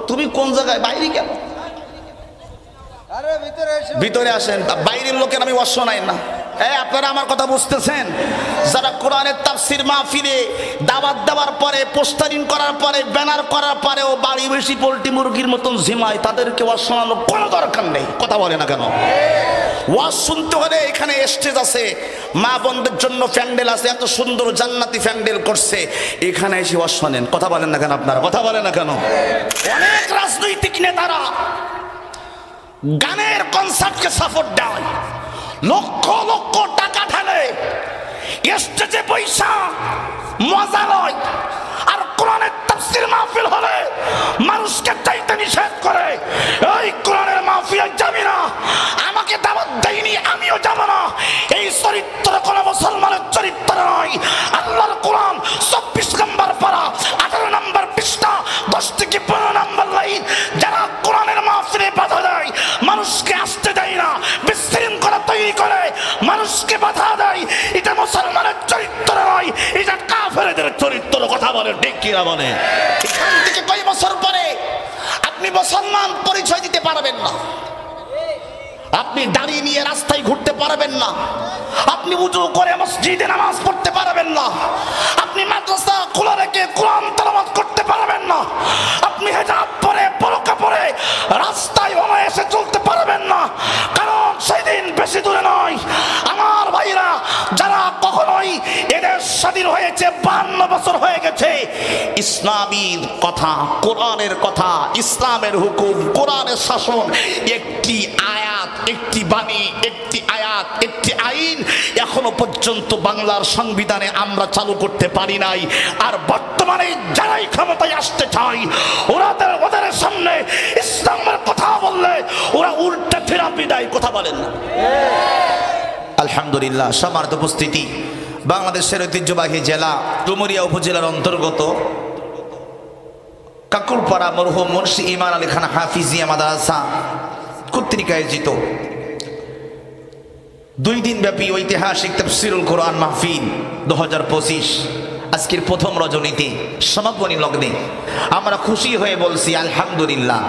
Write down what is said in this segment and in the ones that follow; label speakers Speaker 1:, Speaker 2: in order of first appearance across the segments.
Speaker 1: তুমি কোন জায়গায় বাইরে কেন? ভিতরে আসেন। বাইরের লোকের আমি ওয়াজ শোনাই না। আপনারা আমার কথা বুঝতেছেন? যারা কোরআনের তাফসীর মাহফিলে দাওয়াত দেওয়ার পরে, পোস্টারিং করার পরে, ব্যানার করার পরেও বাড়ি বেশি পোল্ট্রি মুরগির মতন ঝিমায়, তাদেরকে ওয়াজ শোনানোর কোনো দরকার নেই। কথা বলে না কেন? ওয়াজ শুনতে হলে এখানে স্টেজ আছে, মা বোনদের জন্য প্যান্ডেল আছে, এত সুন্দর জান্নাতি প্যান্ডেল করছে, এখানে এসে ওয়াজ শোনেন। কথা বলেন না কেন আপনারা? কথা বলেন না কেন? অনেক রাজনৈতিক নেতারা গানের কনসার্টকে সাপোর্ট দেয়, লক্ষ লক্ষ টাকা ঢালে, স্টেজে পয়সা মজা লয়, আর কোরআনের তাফসীর মাহফিল হলে মানুষকে চাইতে নিষেধ করে। এই কোরআনের মাহফিলে যাবি না, আমাকে দাওয়াত দেয়নি, আমিও যাব না। এই চরিত্র কোন মুসলমানের চরিত্র নয়। আল্লাহর কোরআন 24 নম্বর পারা, 18 নম্বর পৃষ্ঠা, 10 থেকে 15 নম্বর লাইন। যারা কোরআনের মাহফিলে বাধা দেয়, মানুষকে আসতে দেয় না, বিশৃঙ্খলা তৈরি করে, মানুষকে বাধা দেয়, এটা মুসলমানের চরিত্র নয়, এটা কাফেরদের চরিত্র। কথা বলে ঠিক কিনা বলে? এখান থেকে কয় বছর পরে আপনি মুসলমান পরিচয় দিতে পারবেন না, আপনি দাড়ি নিয়ে রাস্তায় ঘুরতে পারবেন না, আপনি উজু করে মসজিদে নামাজ পড়তে পারবেন না, আপনি মাদ্রাসা খোলা রেখে কোরআন তেলাওয়াত করতে পারবেন না, আপনি হিজাব পরে বোরকা পরে রাস্তায় অনায়াসে চলতে পারবেন না। কারণ সেদিন বেশি দূরে নয় আমার ভাইরা, যারা কখনোই এদের স্বাধীন হয়েছে 52 বছর হয়ে গেছে, ইসলামের কথা, কোরআনের কথা, ইসলামের হুকুম, কোরআনের শাসন, একটি আয়াত, একটি বাণী, একটি আয়াত, একটি আইন এখনো পর্যন্ত বাংলার সংবিধানে আমরা চালু করতে পারি নাই। আর বর্তমানে যারাই ক্ষমতায় আসতে চায়, ওদের সামনে ইসলামের কথা বললে ওরা উল্টা থেরাপি দেয়। কথা বলেন না? আলহামদুলিল্লাহ। সম্মানিত উপস্থিতি, বাংলাদেশের ঐতিহ্যবাহী জেলা ডুমুরিয়া উপজেলার অন্তর্গত কাকুরপাড়া মরহুম মুন্সি ইমান আলী খান হাফিজিয়া মাদ্রাসা কর্তৃক আয়োজিত 2 দিন ব্যাপী ঐতিহাসিক তাফসীরুল কোরআন মাহফিল 2025 আজকের প্রথম রজনীতে সমাপনী লগ্নে আমরা খুশি হয়ে বলছি আলহামদুলিল্লাহ।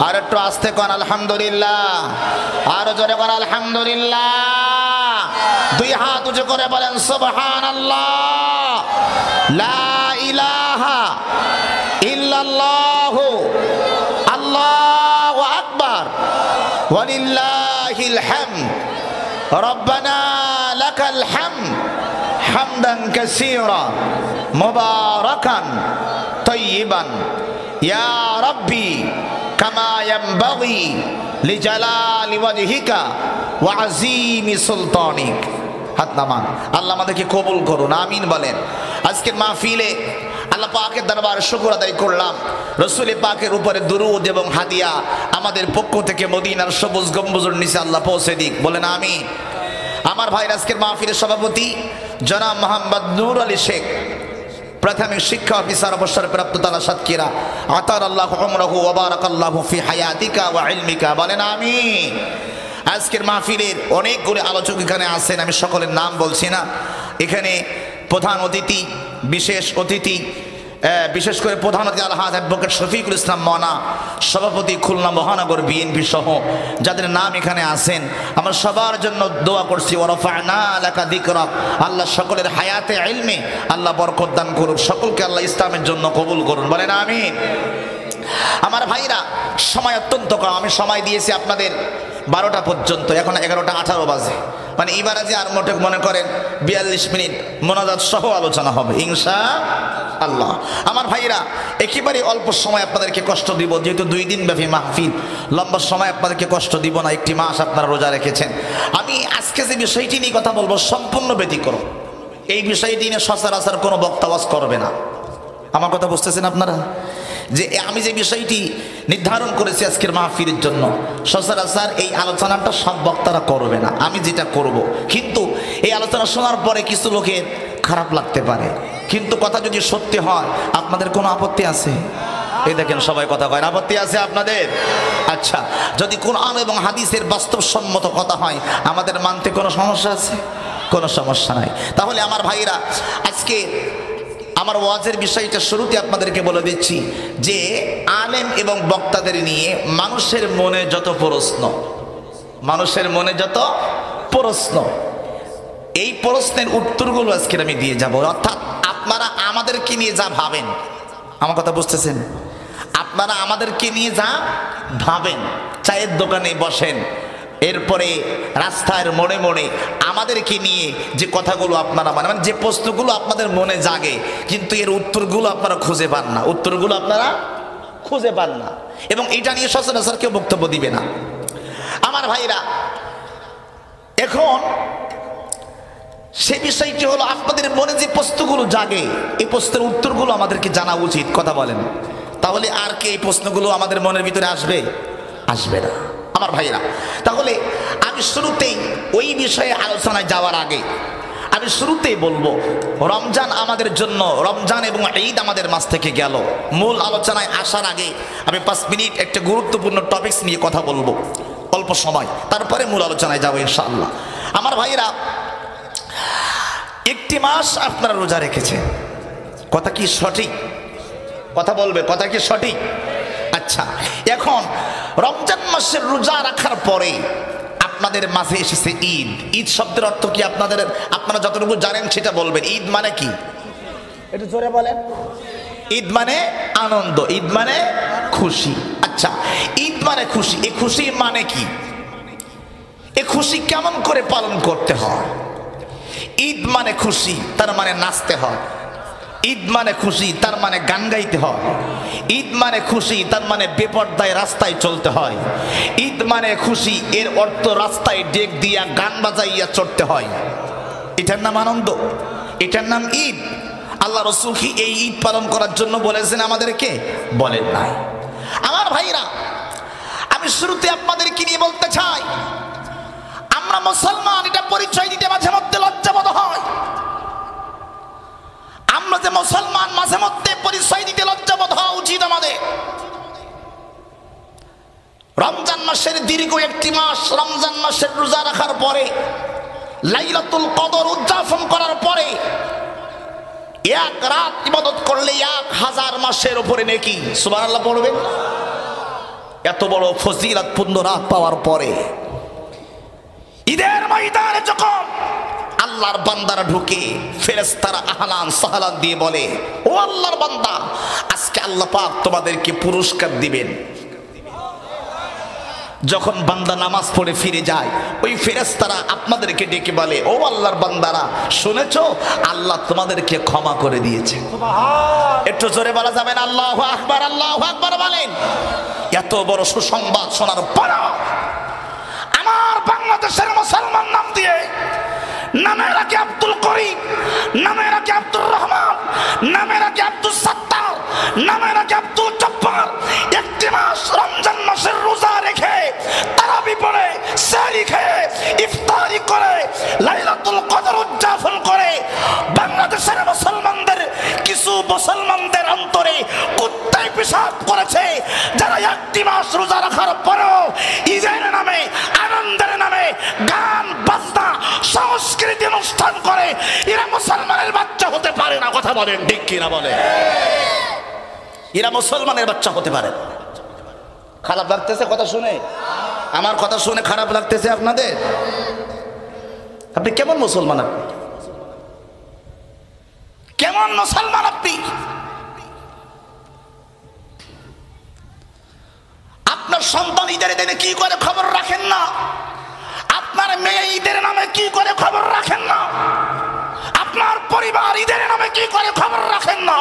Speaker 1: আর একটু আস্তে কোন আলহামদুলিল্লাহ, আরো জোরে কোন আলহামদুলিল্লাহ। 2 হাত উঁচু করে বলেন সুবহানাল্লাহ, লা ইলাহা ইল্লাল্লাহু, আল্লাহু আকবার, ওয়ালিল্লাহিল হামদ, রব্বানা লাকাল হামদ হামদান কাসীরা মুবারাকান তাইয়িবান ইয়া রাব্বি কামা ইয়ানবাগি লিজালালি ওয়াজহিকা ওয়া আযীমি সুলতানিক। হাত নামান। আল্লাহ আমাদেরকে কবুল করুন, আমিন বলেন। আজকের মাহফিলে আল্লাহ পাকের দরবারে শুকর আদায় করলাম, রাসূল পাকের উপরে দুরূদ এবং হাদিয়া আমাদের পক্ষ থেকে মদিনার সবুজ গম্বুজের নিচে আল্লাহ পৌঁছে দিক, বলেন আমিন। আমার ভাই আজকের মাহফিলের সভাপতি জনাব মোহাম্মদ নূর আলী শেখ, প্রাথমিক শিক্ষা অফিসার অবসরপ্রাপ্ত তালা সাতক্ষীরা, আতার আল্লাহু উমরাহু ওয়া বারাকাল্লাহু ফি হায়াতিকা ওয়া ইলমিকা, বলেন আমিন। আজকের মাহফিলের অনেকগুলো আলোচক এখানে আছেন, আমি সকলের নাম বলছি না। এখানে প্রধান অতিথি, বিশেষ অতিথি, বিশেষ করে প্রধান অতিথি আলহাজ অ্যাডভোকেট শফিকুল ইসলাম মনা, সভাপতি খুলনা মহানগর বিএনপি সহ যাদের নাম এখানে আছেন, আমরা সবার জন্য দোয়া করছি। ওয়ারাফা'না লাকা যিকরাক, আল্লাহ সকলের হায়াতে ইলমে আল্লাহ বরকত দান করুন, সকলকে আল্লাহ ইসলামের জন্য কবুল করুন, বলেন আমিন। আমার ভাইরা, সময় অত্যন্ত কম, আমি সময় দিয়েছি আপনাদের 12টা পর্যন্ত, এখন 11টা 18 বাজে, মানে ইবারাজি আর মোটে মনে করেন 42 মিনিট মোনাজাত সহ আলোচনা হবে ইনশাআল্লাহ। আমার ভাইরা, একেবারে অল্প সময় আপনাদেরকে কষ্ট দিব, যেহেতু 2 দিন ব্যাপী মাহফিল, লম্বা সময় আপনাদেরকে কষ্ট দিব না, 1 মাস আপনারা রোজা রেখেছেন। আমি আজকে যে বিষয়টি নিয়ে কথা বলবো সম্পূর্ণ ব্যতিক্রম। এই বিষয়টি নিয়ে সচরাচর কোনো বক্তা ওয়াজ করবে না। আমার কথা বুঝতেছেন আপনারা? যে আমি যে বিষয়টি নির্ধারণ করেছি আজকের মাহফিলের জন্য, সচরাচর এই আলোচনাটা সব বক্তারা করবে না, আমি যেটা করব। কিন্তু এই আলোচনা শোনার পরে কিছু লোকের খারাপ লাগতে পারে, কিন্তু কথা যদি সত্যি হয় আপনাদের কোনো আপত্তি আছে? এই দেখেন সবাই কথা কয়, আপত্তি আছে আপনাদের? আচ্ছা, যদি কোরআন এবং হাদিসের বাস্তবসম্মত কথা হয় আমাদের মানতে কোনো সমস্যা আছে? কোনো সমস্যা নাই। তাহলে আমার ভাইরা, আজকে আমার ওয়াজের বিষয়টা শুরুতে আপনাদেরকে বলে দিচ্ছি যে আলেম এবং বক্তাদের নিয়ে মানুষের মনে যত প্রশ্ন এই প্রশ্নের উত্তরগুলো আজকে আমি দিয়ে যাব। অর্থাৎ আপনারা আমাদেরকে নিয়ে যা ভাবেন, আমার কথা বুঝতেছেন, আপনারা আমাদেরকে নিয়ে যা ভাবেন, চায়ের দোকানে বসেন, এরপরে রাস্তার মোড়ে মোড়ে আমাদেরকে নিয়ে যে কথাগুলো আপনারা মানে যে প্রশ্নগুলো আপনাদের মনে জাগে, কিন্তু এর উত্তরগুলো আপনারা খুঁজে পান না, এবং এটা নিয়ে সচরাচর কেউ বক্তব্য দিবে না। আমার ভাইরা, এখন সে বিষয়টি হলো আপনাদের মনে যে প্রশ্নগুলো জাগে, এই প্রশ্নের উত্তরগুলো আমাদেরকে জানা উচিত। কথা বলেন, তাহলে আর কি এই প্রশ্নগুলো আমাদের মনের ভিতরে আসবে না। আমার ভাইরা, তাহলে আমি শুরুতেই ওই বিষয়ে আলোচনায় যাওয়ার আগে আমি শুরুতেই বলবো, রমজান আমাদের জন্য, রমজান এবং ঈদ আমাদের মাঝ থেকে গেল। মূল আলোচনায় আসার আগে আমি 5 মিনিট একটা গুরুত্বপূর্ণ টপিকস নিয়ে কথা বলবো, অল্প সময়, তারপরে মূল আলোচনায় যাবো ইনশাআল্লাহ। আমার ভাইরা, একটি মাস আপনারা রোজা রেখেছেন, কথা কি সঠিক? কথা বলবে, কথা কি সঠিক? আচ্ছা, এখন রমজান মাসের রোজা রাখার পরে আপনাদের মাঝে এসেছে ঈদ। ঈদ শব্দের অর্থ কি আপনারা যতটুকু জানেন সেটা বলবেন। ঈদ মানে কি? একটু জোরে বলেন। ঈদ মানে আনন্দ, ঈদ মানে খুশি। আচ্ছা, ঈদ মানে খুশি। এই খুশি মানে কি? এই খুশি কেমন করে পালন করতে হয়? ঈদ মানে খুশি, তার মানে নাচতে হয়। ঈদ মানে খুশি, তার মানে গান গাইতে হয়। ঈদ মানে খুশি, তার মানে বেপরদায় রাস্তায় চলতে হয়। ঈদ মানে খুশি, এর অর্থ রাস্তায় ডেক দিয়া গান বাজাইয়া চড়তে হয়। এটার নাম আনন্দ, এটার নাম ঈদ। আল্লাহ রাসূল কি এই ঈদ পালন করার জন্য বলেছেন আমাদেরকে? বলেন নাই। আমার ভাইরা, আমি শুরুতে আপনাদেরকে নিয়ে বলতে চাই, আমরা মুসলমান, এটা পরিচয় দিতে মাঝে মধ্যে লজ্জাবোধ হয়। আমরা যে মুসলমান, মাঝে মধ্যে পরিচয় দিতে লজ্জাবোধ হওয়া উচিত আমাদের। রমজান মাসের দীর্ঘ একটি মাস, রমজান মাসের রোজা রাখার পরে, লাইলাতুল কদর উদযাপন করার পরে, এক রাত ইবাদত করলে 1000 মাসের উপরে নেকি। সুবহানাল্লাহ পড়বেন। এত বড় ফজিলতপূর্ণ রাত পাওয়ার পরে ঈদের ময়দানে যখন আল্লাহর বান্দারা ঢুকে, ফেরেশতারা আহলান সাহলান দিয়ে বলে, ও আল্লাহর বান্দা, আজকে আল্লাহ পাক তোমাদেরকে পুরস্কার দিবেন। যখন বান্দা নামাজ পড়ে ফিরে যায়, ওই ফেরেশতারা আপনাদেরকে ডেকে বলে, ও আল্লাহর বান্দারা, শুনেছো, আল্লাহ তোমাদেরকে ক্ষমা করে দিয়েছে। একটু জোরে বলা যাবে না? আল্লাহু আকবার, আল্লাহু আকবার বলেন। এত বড় সুসংবাদ শোনার পর আমার বাংলাদেশের মুসলমান নাম দিয়ে, নামে রাখে আব্দুল করিম, নামে রাখে আব্দুর রহমান, নামে রাখে আব্দুল সত্তার, নামে রাখে আব্দুল জব্বার, একটি মাস রমজান মাসের রোজা রেখে, তারাবি পড়ে, সেহরি খেয়ে, ইফতারি করে, লাইলাতুল কদর উদযাপন করে, বাংলাদেশের মুসলমানদের, কিছু মুসলমানদের অন্তরে কুত্তায় পেশাব করেছে, যারা একটি মাস রোজা রাখার পরেও ঈদের নামে, আনন্দের নামে গান বাজনা সংস্কৃতি অনুষ্ঠান করে। এরা মুসলমানের বাচ্চা হতে পারে না। কথা বলেন ঠিক কিনা বলে? এরা মুসলমানের বাচ্চা হতে পারে। খারাপ লাগতেছে কথা শুনে? আমার কথা শুনে খারাপ লাগতেছে আপনাদের? আপনি কেমন মুসলমান? আপনি কেমন মুসলমান? আপনি আপনার সন্তান ঈদের দিনে কি করে খবর রাখেন না? আপনার মেয়ে ঈদের নামে কি করে খবর রাখেন না? আপনার পরিবার ঈদের নামে কি করে খবর রাখেন না?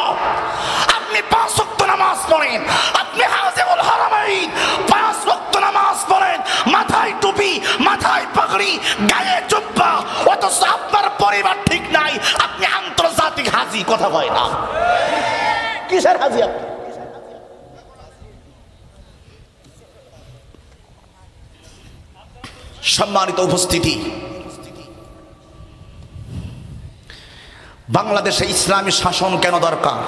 Speaker 1: আপনি 5 ওয়াক্ত নামাজ পড়েন, আপনি হাজিউল হারামাইন 5 ওয়াক্ত নামাজ পড়েন, মাথায় টুপি, মাথায় পাগড়ি, গায়ে জুব্বা, অথচ আপনার পরিবার ঠিক নাই। আপনি আন্তর্জাতিক হাজি। কথা হয় না? কিসের হাজি আপনি? সম্মানিত উপস্থিতি, বাংলাদেশে ইসলামী শাসন কেন দরকার?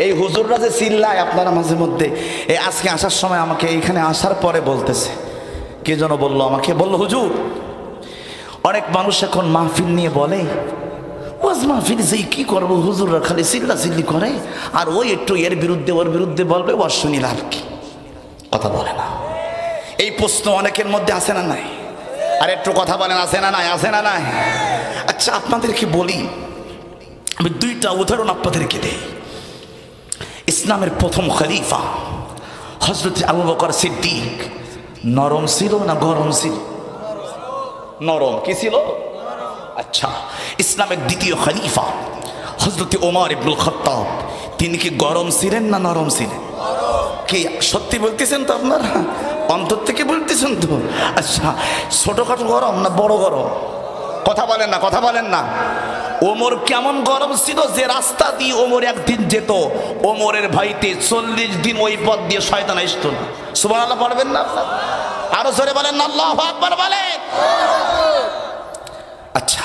Speaker 1: এই হুজুররা যে চিল্লায় আপনারা মাঝে মধ্যে, এই আজকে আসার সময় আমাকে এইখানে আসার পরে বলতেছে, কে যেন বললো আমাকে, বললো হুজুর, অনেক মানুষ এখন মাহফিল নিয়ে বলে, ওয়াজ মাহফিল যেই কি করবো, হুজুররা খালি চিল্লা চিল্লি করে, আর ওই একটু এর বিরুদ্ধে ওর বিরুদ্ধে বলবে, ওয়াজ শুনি লাভ কি? কথা বলে না। এই প্রশ্ন অনেকের মধ্যে আসে না নাই? আর একটু কথা বলেন, আসে না নাই? আসে না নাই? আচ্ছা, আপনাদেরকে বলি, আমি দুইটা উদাহরণ আপনাদেরকে দেই। ইসলামের প্রথম খলিফা হযরত আবু বকর সিদ্দিক নরম ছিল না গরম ছিল? নরম। কি ছিল? আচ্ছা, ইসলামের দ্বিতীয় খলিফা হযরত ওমর ইবনুল খাত্তাব, তিনি কি গরম ছিলেন না নরম ছিলেন? কি সত্যি বলতেছেন তো আপনারা? অন্তর থেকে বলতেছেন তো? আচ্ছা, ছোটখাটো গরম না বড় গরম? কথা বলেন না, কথা বলেন না। ওমর কেমন গরম ছিল যে রাস্তা দিয়ে ওমর একদিন যেত, ওমরের ভাইতে 40 দিন ওই পথ দিয়ে শয়তান আসতো না। সুবহানাল্লাহ বলবেন না? আরো জোরে বলেন না, আল্লাহু আকবার বলেন। আচ্ছা,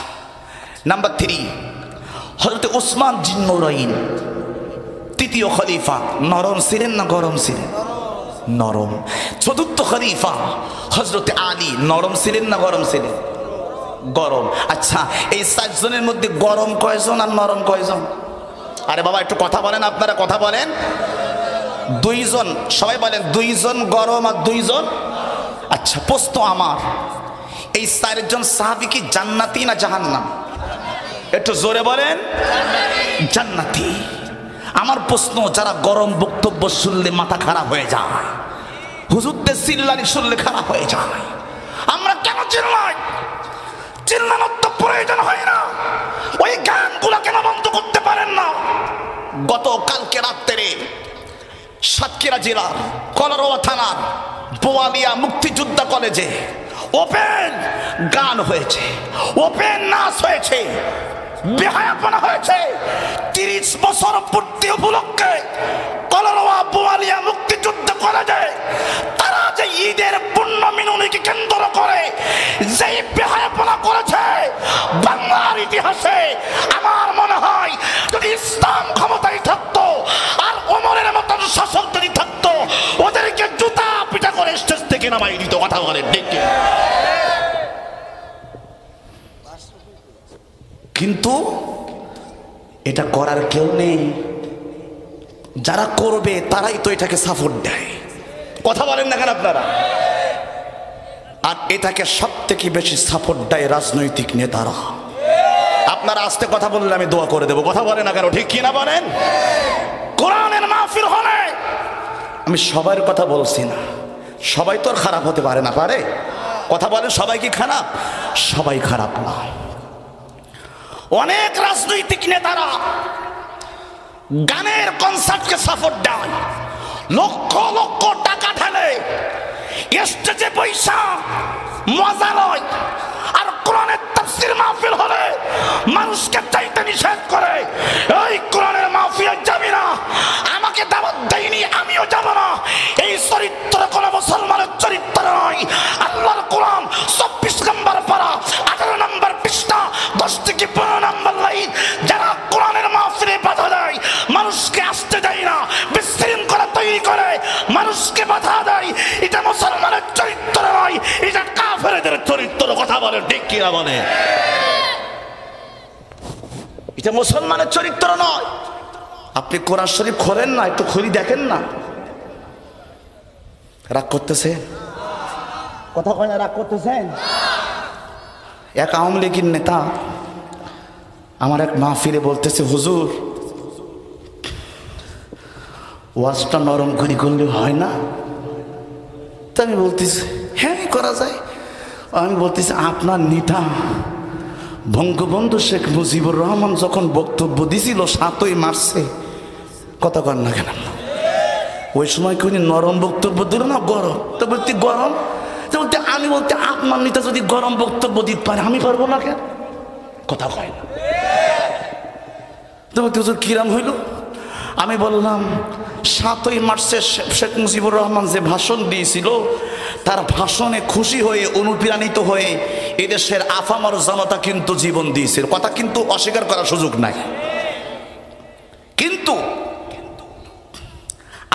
Speaker 1: নাম্বার 3 হযরত ওসমান জিন্নুরাইন, তৃতীয় খলিফা, নরম ছিলেন না গরম ছিলেন? নরম। চতুর্থ খলিফা হযরত আলী, নরম ছিলেন না গরম ছিলেন? গরম। আচ্ছা, এই 4 জনের মধ্যে গরম কয়জন আর নরম কয়জন? আরে বাবা একটু কথা বলেন, আপনারা কথা বলেন। 2 জন, সবাই বলেন 2 জন গরম আর 2 জন। আচ্ছা, প্রশ্ন আমার, এই 4 জন সাহাবী কি জান্নাতি না জাহান্নাম? একটু জোরে বলেন। জান্নাতি। আমার প্রশ্ন, যারা গরম বক্তব্য শুনলে মাথা খারাপ হয়ে যায়, হুজুরদের চিল্লানি শুনলে খারাপ হয়ে যায়, আমরা কেন চিল্লাই? চিল্লানোর তো প্রয়োজন হয় না, ওই গানগুলো কেন বন্ধ করতে পারেন না? গতকালকে রাত্রে সাতক্ষীরা জেলার কলারোয়া থানার বোয়ালিয়া মুক্তিযোদ্ধা কলেজে ওপেন গান হয়েছে, ওপেন নাচ হয়েছে, বেহায়াপনা হয়েছে। 30 বছর পূর্তি উপলক্ষে কলারোয়া বোয়ালিয়া মুক্তিযোদ্ধা কলেজে তারা যে ঈদের পূর্ণ মিলনীকে কেন্দ্র করে যে বেহায়াপনা করেছে, বাংলার ইতিহাসে আমার মনে হয় যদি ইসলাম ক্ষমতায় থাকতো আর ওমরের মতন শাসক যদি থাকতো, ওদেরকে জুতা পিটা করে স্টেজ থেকে নামাই দিত। কথা বলে ডেকে। কিন্তু এটা করার কেউ নেই। যারা করবে তারাই তো এটাকে সাপোর্ট দেয়। কথা বলেন না কেন আপনারা? আর এটাকে সব থেকে বেশি সাপোর্ট দেয় রাজনৈতিক নেতারা। আপনারা আস্তে কথা বললে আমি দোয়া করে দেবো। কথা বলেন না কেন? ঠিক কিনা বলেন? কোরআনের মাহফিল হলে আমি সবার কথা বলছি না, সবাই তো আর খারাপ হতে পারে না, পারে? কথা বলেন, সবাই কি খারাপ? সবাই খারাপ না। অনেক রাজনৈতিক নেতারা গানের কনসার্টকে সাপোর্ট দেয়, লক্ষ লক্ষ টাকা ঢালে, স্টেজে পয়সা মজা লয়, আর কোরআনের তাফসীর মাহফিল হলে মানুষকে চাইতে নিষেধ করে। এই কোরআনের মাহফিলে যাবি না, আমাকে দাওয়াত দেয়নি, আমিও যাব না। এই চরিত্র কোন মুসলমানের চরিত্র নয়। আল্লাহর কোরআন 24 নম্বর পারা 18 নম্বর পৃষ্ঠা 10 থেকে 15 নম্বর লাইন, যারা কোরআনের মাহফিলে বাধা দেয়, মানুষকে আসতে দেয় না, বিশৃঙ্খলা তৈরি করে, মানুষকে বাধা দেয়, এটা মুসলমানের চরিত্র নয়, এটা কাফেরদের চরিত্র। কথা বলে ঠিক কিনা বলে? এটা মুসলমানের চরিত্র নয়। আপনি কোরআন শরীফ খোলেন না, একটু খুলি দেখেন না। রাগ করতেছেন? কথা কয় না, রাগ করতেছেন? এক আওয়ামী লীগের নেতা আমার এক মাহফিলে বলতেছে, হুজুর ওয়াজটা নরম করে করলে হয় না? তা আমি বলতেছি হ্যাঁ করা যায়। আমি বলতেছি আপনার নেতা বঙ্গবন্ধু শেখ মুজিবুর রহমান যখন বক্তব্য দিছিল 7ই মার্চে, কথা কর না কেন, ওই সময় কি উনি নরম বক্তব্য দিল না গরম? তো বলতে গরম। বলতে আমি বলতে আপনার নেতা যদি গরম বক্তব্য দিতে পারে, আমি পারবো না কেন? কথা কয় না। তো বলতে হুজুর কিরাম হইল? আমি বললাম 7ই মার্চে শেখ মুজিবুর রহমান যে ভাষণ দিয়েছিল, তার ভাষণে খুশি হয়ে অনুপ্রাণিত হয়ে এদেশের আফামর জনতা কিন্তু জীবন দিয়েছে। কথা কিন্তু অস্বীকার করার সুযোগ নাই। কিন্তু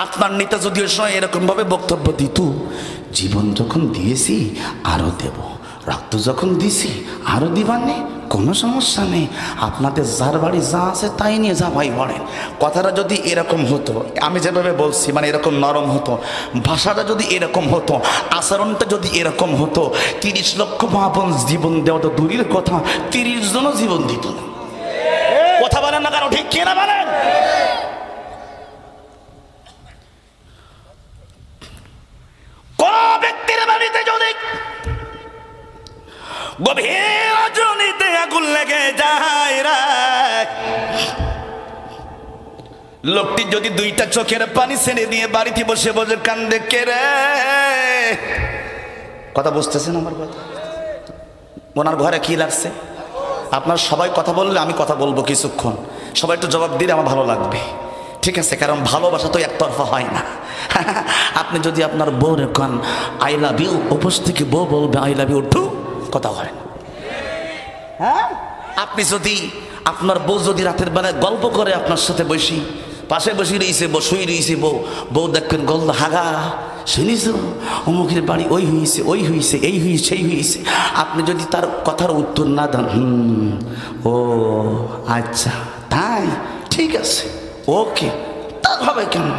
Speaker 1: আপনার নেতা যদি ওই সময় এরকম ভাবে বক্তব্য দিত, জীবন যখন দিয়েছি আরো দেব, রক্ত যখন দিছি আরো দিবার নেই, কোনো সমস্যা নেই, আপনাদের যার বাড়ি যা আছে তাই নিয়ে যা ভাই বলেন। কথাটা যদি এরকম হতো, আমি যেভাবে বলছি মানে এরকম নরম হতো, ভাষাটা যদি এরকম হতো, আচরণটা যদি এরকম হতো, 30 লক্ষ মহাপন জীবন দেওয়া তো দূরের কথা, 30 জনও জীবন দিত না। কথা বলেন না কারো, ঠিক কিনা বলেন? কোন ব্যক্তির বাড়িতে যদি গভীর রজনীতে আগুন লেগে যায় রে, লোকটি যদি 2টা চোখের পানি ছেড়ে দিয়ে বাড়িতে বসে বসে কান্দে, কে রে? কথা বুঝতেছেন আমার কথা? ওনার ঘরে কি লাগছে? আপনার সবাই কথা বললে আমি কথা বলবো কিছুক্ষণ, সবাই একটু জবাব দিলে আমার ভালো লাগবে, ঠিক আছে? কারণ ভালোবাসা তো একতরফা হয় না। আপনি যদি আপনার বউ রেখান আই লাভ ইউ, উপোস থেকে বউ বলবে আই লাভ ইউ টু, কথা হয় না। হ্যাঁ, আপনি যদি আপনার বউ যদি রাতের বেলায় গল্প করে আপনার সাথে বসি, পাশে বসে রয়েছে, বসুই রয়েছে বউ, বউ দেখবেন গল্প, হাগা শুনিস অমুকের বাড়ি ওই হয়েছে, ওই হয়েছে, এই হয়েছে, সেই হয়েছে, আপনি যদি তার কথার উত্তর না দেন, ও আচ্ছা তাই, ঠিক আছে, ওকে, তা হবে কেন,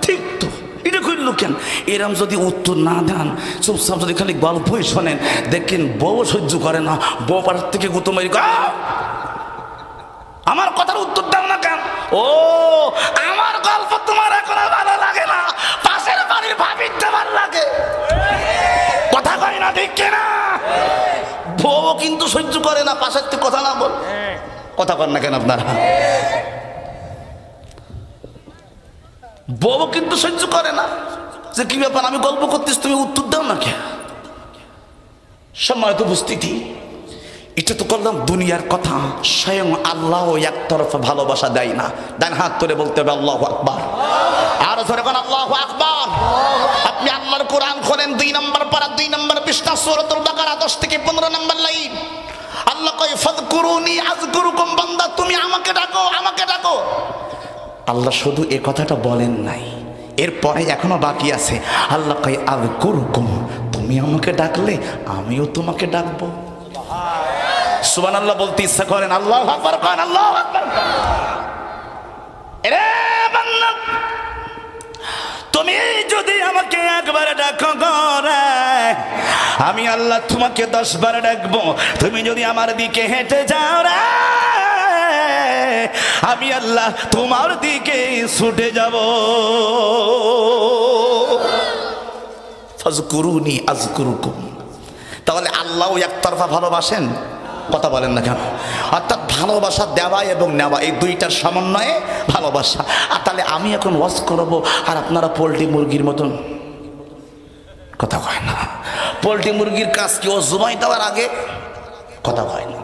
Speaker 1: ঠিক তো, এটা করলো কেন, এরম যদি উত্তর না দেন, চুপচাপ যদি খালি গল্পই শোনেন, দেখেন বউ সহ্য করে না, বউ পাড়ার থেকে গুতো মারি, আমার কথার উত্তর দাও না কেন? ও আমার গল্প তোমার এখন ভালো লাগে না, পাশের বাড়ির ভাবির দেবার লাগে। কথা কয় না, ঠিক কিনা? বউ কিন্তু সহ্য করে না, পাশের থেকে কথা না বল, কথা কন না কেন আপনারা? বউ কিন্তু সহ্য করে না, যে কি ব্যাপার আমি গল্প করতেছি তুমি উত্তর দাও না কেন? সম্মানিত উপস্থিতি, এটা তো করলাম দুনিয়ার কথা, স্বয়ং আল্লাহ একতরফা ভালোবাসা দেয় না। ডান হাত ধরে বলতে হবে আল্লাহু আকবার, আর ধরে কোন আল্লাহু আকবার। আপনি আল্লাহর কোরআন খোলেন 2 নম্বর পারা 2 নম্বর পৃষ্ঠা সূরাতুল বাকারা 10 থেকে 15 নম্বর লাইন। আল্লাহ কয় ফাযকুরুনি আযকুরুকুম, বান্দা তুমি আমাকে ডাকো, আমাকে ডাকো। আল্লাহ শুধু এই কথাটা বলেন নাই, এরপরে এখনো বাকি আছে। আল্লাহ কয় আযকুরুকুম, তুমি আমাকে ডাকলে আমিও তোমাকে ডাকবো। সুবহানাল্লাহ বলতে ইচ্ছা করেন? আল্লাহু আকবার কোন, আল্লাহু আকবার। এরে বান্দা, তুমি যদি আমাকে একবার ডাকো করে, আমি আল্লাহ তোমাকে 10 বার ডাকবো। তুমি যদি আমার দিকে হেঁটে যাও রে, আমি আল্লাহ তোমার দিকে ছুটে যাব। ফাযকুরুনি আযকুরুকুম, তাহলে আল্লাহও একতরফা ভালোবাসেন, কথা বলেন না কেন? অর্থাৎ ভালোবাসা দেওয়া এবং নেওয়া, এই দুইটার সমন্বয়ে ভালোবাসা। আর তাহলে আমি এখন ওয়াজ করবো আর আপনারা পোল্ট্রি মুরগির মতন কথা কয় না। পোল্ট্রি মুরগির কাজ কি ও জুমাই দেওয়ার আগে, কথা কয় না।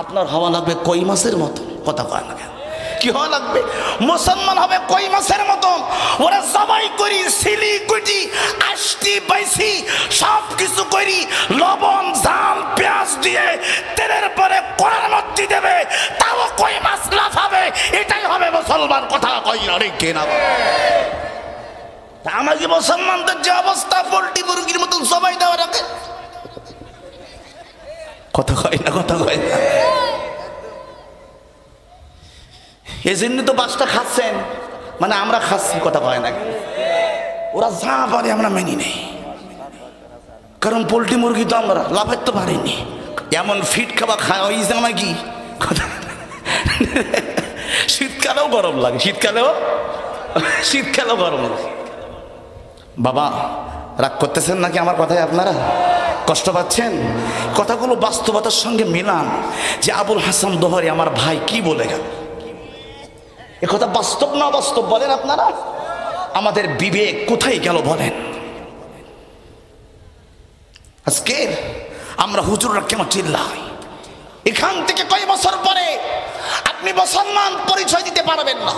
Speaker 1: আপনার হওয়া লাগবে কই মাছের মতন, কথা কয় না কেন? কি হওয়া লাগবে? মুসলমান হবে কই মাছের মতন, ওরা সবাই করি সিলি কুটি আষ্টি বাইসি সব কিছু করি, লবণ ঝাল পেঁয়াজ দিয়ে তেলের পরে কড়ার মধ্যে দেবে, তাও কই মাছ লাফাবে। এটাই হবে মুসলমান, কথা কই না রে কেনা? আমাকে মুসলমানদের যে অবস্থা, পোল্ট্রি মুরগির মতন সবাই দেওয়ার আগে, কথা কয় না, কথা কয় না। এই জন্য তো বাসটা খাচ্ছেন, মানে আমরা খাচ্ছি, কথা কয় না। ওরা যা পারে আমরা মেনে নেই, কারণ পোল্ট্রি মুরগি তো আমরা লাফাইতে পারিনি, এমন ফিট খাবার খাওয়া হয়েছে নাকি। শীতকালেও গরম লাগে, শীতকালেও গরম লাগে। বাবা রাগ করতেছেন নাকি আমার কথায়? আপনারা কষ্ট পাচ্ছেন? কথাগুলো বাস্তবতার সঙ্গে মিলান। যে আবুল হাসান দোহরি আমার ভাই কি বলে গেল, এ কথা বাস্তব না বাস্তব বলেন আপনারা? আমাদের বিবেক কোথায় গেল বলেন? আজকে আমরা হুজুররা কেন চিল্লাই? এখান থেকে কয় বছর পরে আপনি মুসলমান পরিচয় দিতে পারবেন না,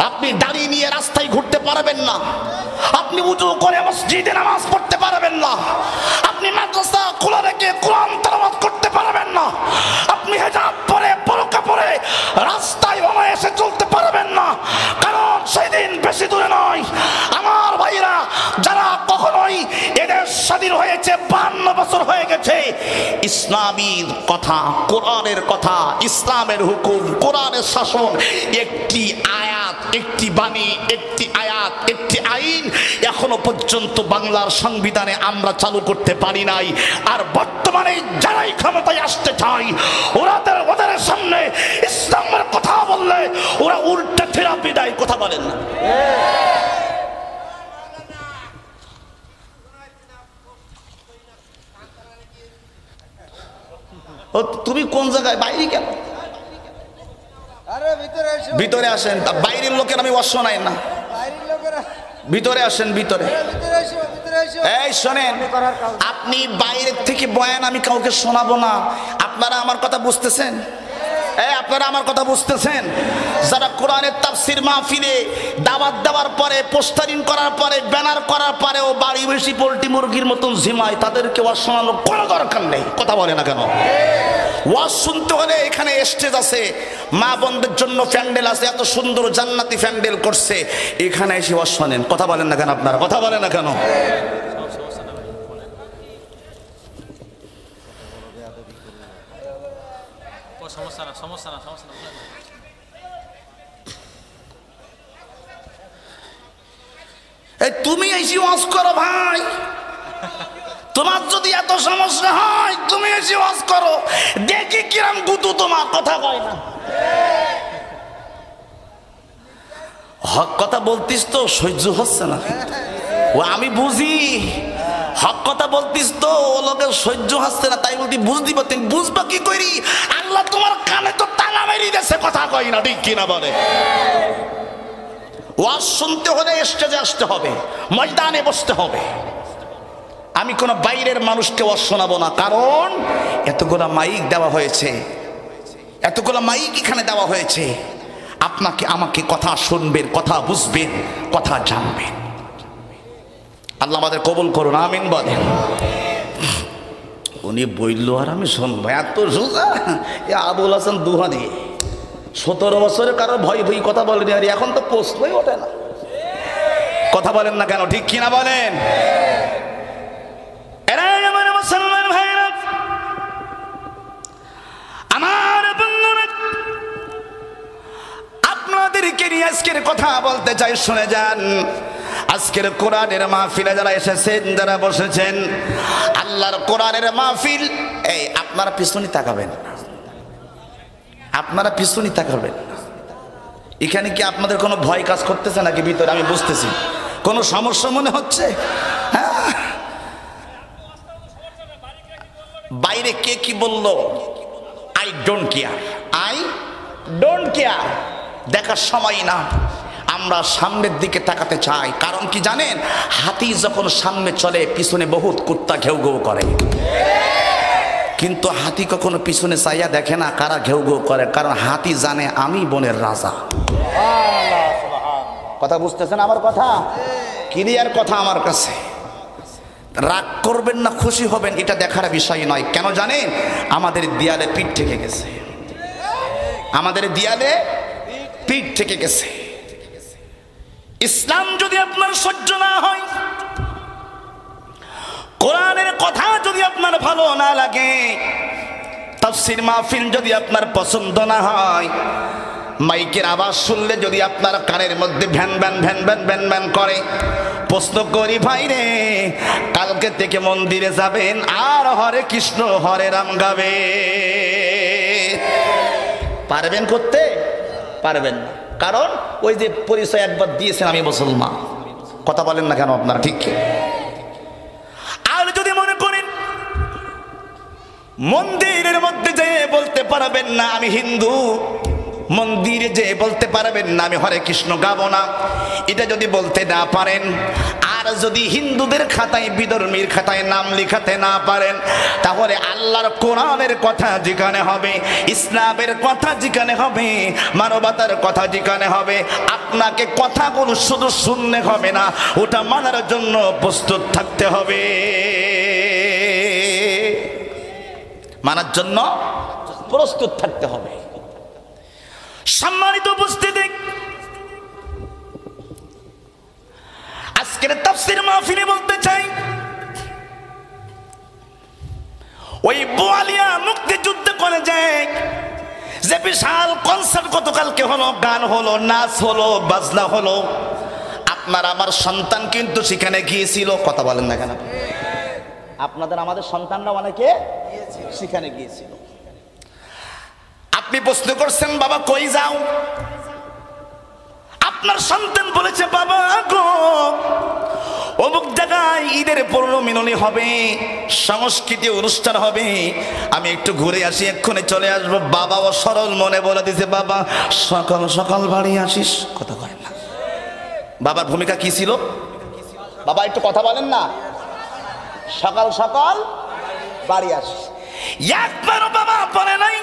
Speaker 1: আপনি দাড়ি নিয়ে রাস্তায় ঘুরতে পারবেন না, আপনি উজু করে মসজিদে নামাজ পড়তে পারবেন না, আপনি মাদ্রাসা খোলা রেখে কোরআন তেলাওয়াত করতে পারবেন না, আপনি হিজাব পরে বোরকা পরে রাস্তায় অনায়াসে চলতে পারবেন না। কারণ সেদিন বেশি দূরে নয় আমার ভাইরা, যারা কখনোই এদেশ স্বাধীন হয়েছে 52 বছর হয়ে গেছে ইসলামের কথা, কোরআনের কথা, ইসলামের হুকুম, কোরআনের শাসন, একটি আয়াত, একটি বাণী, একটি আয়াত, একটি আইন এখনো পর্যন্ত বাংলার সংবিধানে আমরা চালু করতে পারি নাই। আর বর্তমানে যারাই ক্ষমতায় আসতে চায় ওদের সামনে ইসলামের কথা বললে ওরা উল্টা থেরাপি দেয়। কথা বলেন না? তুমি কোন জায়গায়? বাইরে কেন? ভিতরে আসেন। বাইরের লোকের আমি ওয়াজ শোনাই না, ভিতরে আসেন। ভিতরে এই শোনেন, আপনি বাইরের থেকে বয়ান আমি কাউকে শোনাবো না। আপনারা আমার কথা বুঝতেছেন? আপনারা আমার কথা বুঝতেছেন? যারা কোরআনের তাফসীর মাহফিলে দাওয়াত দেওয়ার পরে, পোস্টারিং করার পরে, ব্যানার করার পরেও বাড়ি বেশি পোল্ট্রি মুরগির মতন ঝিমায়, তাদেরকে ওয়াজ শোনানোর কোনো দরকার নেই। কথা বলে না কেন? ওয়াজ শুনতে হলে এখানে স্টেজ আছে, মা বোনদের জন্য প্যান্ডেল আছে, এত সুন্দর জান্নাতি প্যান্ডেল করছে, এখানে এসে ওয়াজ শোনেন। কথা বলেন না কেন? আপনারা কথা বলেন না কেন? তুমি এসে ওয়াজ করো ভাই, তোমার যদি এত সমস্যা হয় তুমি এসে ওয়াজ করো, দেখি কিরম গুতু তোমার। কথা কয় না? হক কথা বলতিস তো সহ্য হচ্ছে না। ও আমি বুঝি, হক কথা বলতিস তো ও লোকের সহ্য হচ্ছে না, তাই বলতি বুঝ দিব। তুমি বুঝবা কি করি? আল্লাহ তোমার কানে তো টানা মেরে দিয়েছে। কথা কয় না? ঠিক কিনা বলে? ওয়াজ শুনতে হলে স্টেজে আসতে হবে, ময়দানে বসতে হবে। আমি কোনো বাইরের মানুষকে ওয়াজ শোনাবো না, কারণ এতগুলো মাইক দেওয়া হয়েছে, এতগুলো মাইক এখানে দেওয়া হয়েছে। আপনাকে আমাকে কথা শুনবেন, কথা বুঝবেন, কথা জানবেন। আল্লাহ আমাদের কবুল করুন, আমিন বলেন। উনি বলল আর আমি শুনবো, এত সোজা। আবুল হাসান দুহানি 17 বছরে কারো ভয় ভয় কথা বলেনি, আর এখন তো প্রশ্নই ওঠে না। কথা বলেন না কেন? ঠিক কিনা বলেন? মুসলমান ভাইরা আমার, আপনাদেরকে নিয়ে আজকের কথা বলতে চাই, শুনে যান। আজকের কোরআনের মাহফিলে যারা এসেছেন, যারা বসেছেন, আল্লাহর কোরআনের মাহফিল, এই আপনারা পিছনে তাকাবেন, আপনারা পিছনে তাকাবেন। এখানে কি আপনাদের কোনো ভয় কাজ করতেছে নাকি ভিতরে? আমি বুঝতেছি কোনো সমস্যা মনে হচ্ছে। হ্যাঁ, বাইরে কে কি বলল I don't care, I don't care. দেখার সময় না, আমরা সামনের দিকে তাকাতে চাই। কারণ কি জানেন? হাতি যখন সামনে চলে পিছনে বহুত কুত্তা ঘেউ ঘেউ করে, কিন্তু হাতি কখনো পিছনে চাইয়া দেখে না কারা ঘেউ ঘেউ করে, কারণ হাতি জানে আমি বনের রাজা। কথা বুঝতেছেন আমার কথা? ক্লিয়ার কথা আমার কাছে। রাগ করবেন না, খুশি হবেন, এটা দেখার বিষয় নয়। কেন জানেন? আমাদের দেয়ালে পিঠ থেকে গেছে, আমাদের দেয়ালে পিঠ থেকে গেছে। ইসলাম যদি আপনার সহ্য না হয়, কোরআনের কথা যদি আপনার ভালো না লাগে, তাফসীর মাহফিল যদি আপনার পছন্দ না হয়, মাইকের আওয়াজ শুনলে যদি আপনার কানের মধ্যে van van van van van van করে, প্রশ্ন করি ভাই রে, কালকে থেকে মন্দিরে যাবেন আর হরে কৃষ্ণ হরে রাম গাবে, পারবেন করতে? পারবেন না। কারণ ওই যে পরিচয় একবার দিয়েছেন আমি মুসলমান। কথা বলেন না কেন আপনারা? ঠিক। আর যদি মনে করেন মন্দিরের মধ্যে যেয়ে বলতে পারবেন না আমি হিন্দু, মন্দিরে যে বলতে পারবেন না আমি হরে কৃষ্ণ গাবো না, এটা যদি বলতে না পারেন, আর যদি হিন্দুদের খাতায়, বিধর্মীর খাতায় নাম লিখাতে না পারেন, তাহলে আল্লাহর কোরআনের কথা যেখানে হবে, ইসলামের কথা যেখানে হবে, মানবতার কথা যেখানে হবে, আপনাকে কথাগুলো শুধু শুনলে হবে না, ওটা মানার জন্য প্রস্তুত থাকতে হবে। মানার জন্য প্রস্তুত থাকতে হবে। সম্মানিত উপস্থিতি, আজকের তাফসীর মাহফিলে বলতে চাই, ওই বোয়ালিয়া মুক্তিযুদ্ধ করে যায় যে বিশাল কনসার্ট গতকালকে হলো, গান হলো, নাচ হলো, বাজনা হলো, আপনার আমার সন্তান কিন্তু সেখানে গিয়েছিল। কথা বলেন না কেন? আপনাদের আমাদের সন্তানরা অনেকে সেখানে গিয়েছিল। আপনি প্রশ্ন করছেন বাবা কই যাও? আপনার সন্তান বলেছে বাবা গো অমুক জায়গায় ঈদের পূর্ণ মিলনী হবে, সংস্কৃতি অনুষ্ঠান হবে, আমি একটু ঘুরে আসি, এক্ষুনি চলে আসবো। বাবাও সরল মনে বলে দিছে বাবা সকাল সকাল বাড়ি আসিস। কথা বলেন না। বাবার ভূমিকা কি ছিল? বাবা একটু কথা বলেন না। সকাল সকাল বাড়ি আসিস। একবারও বাবা বলে নাই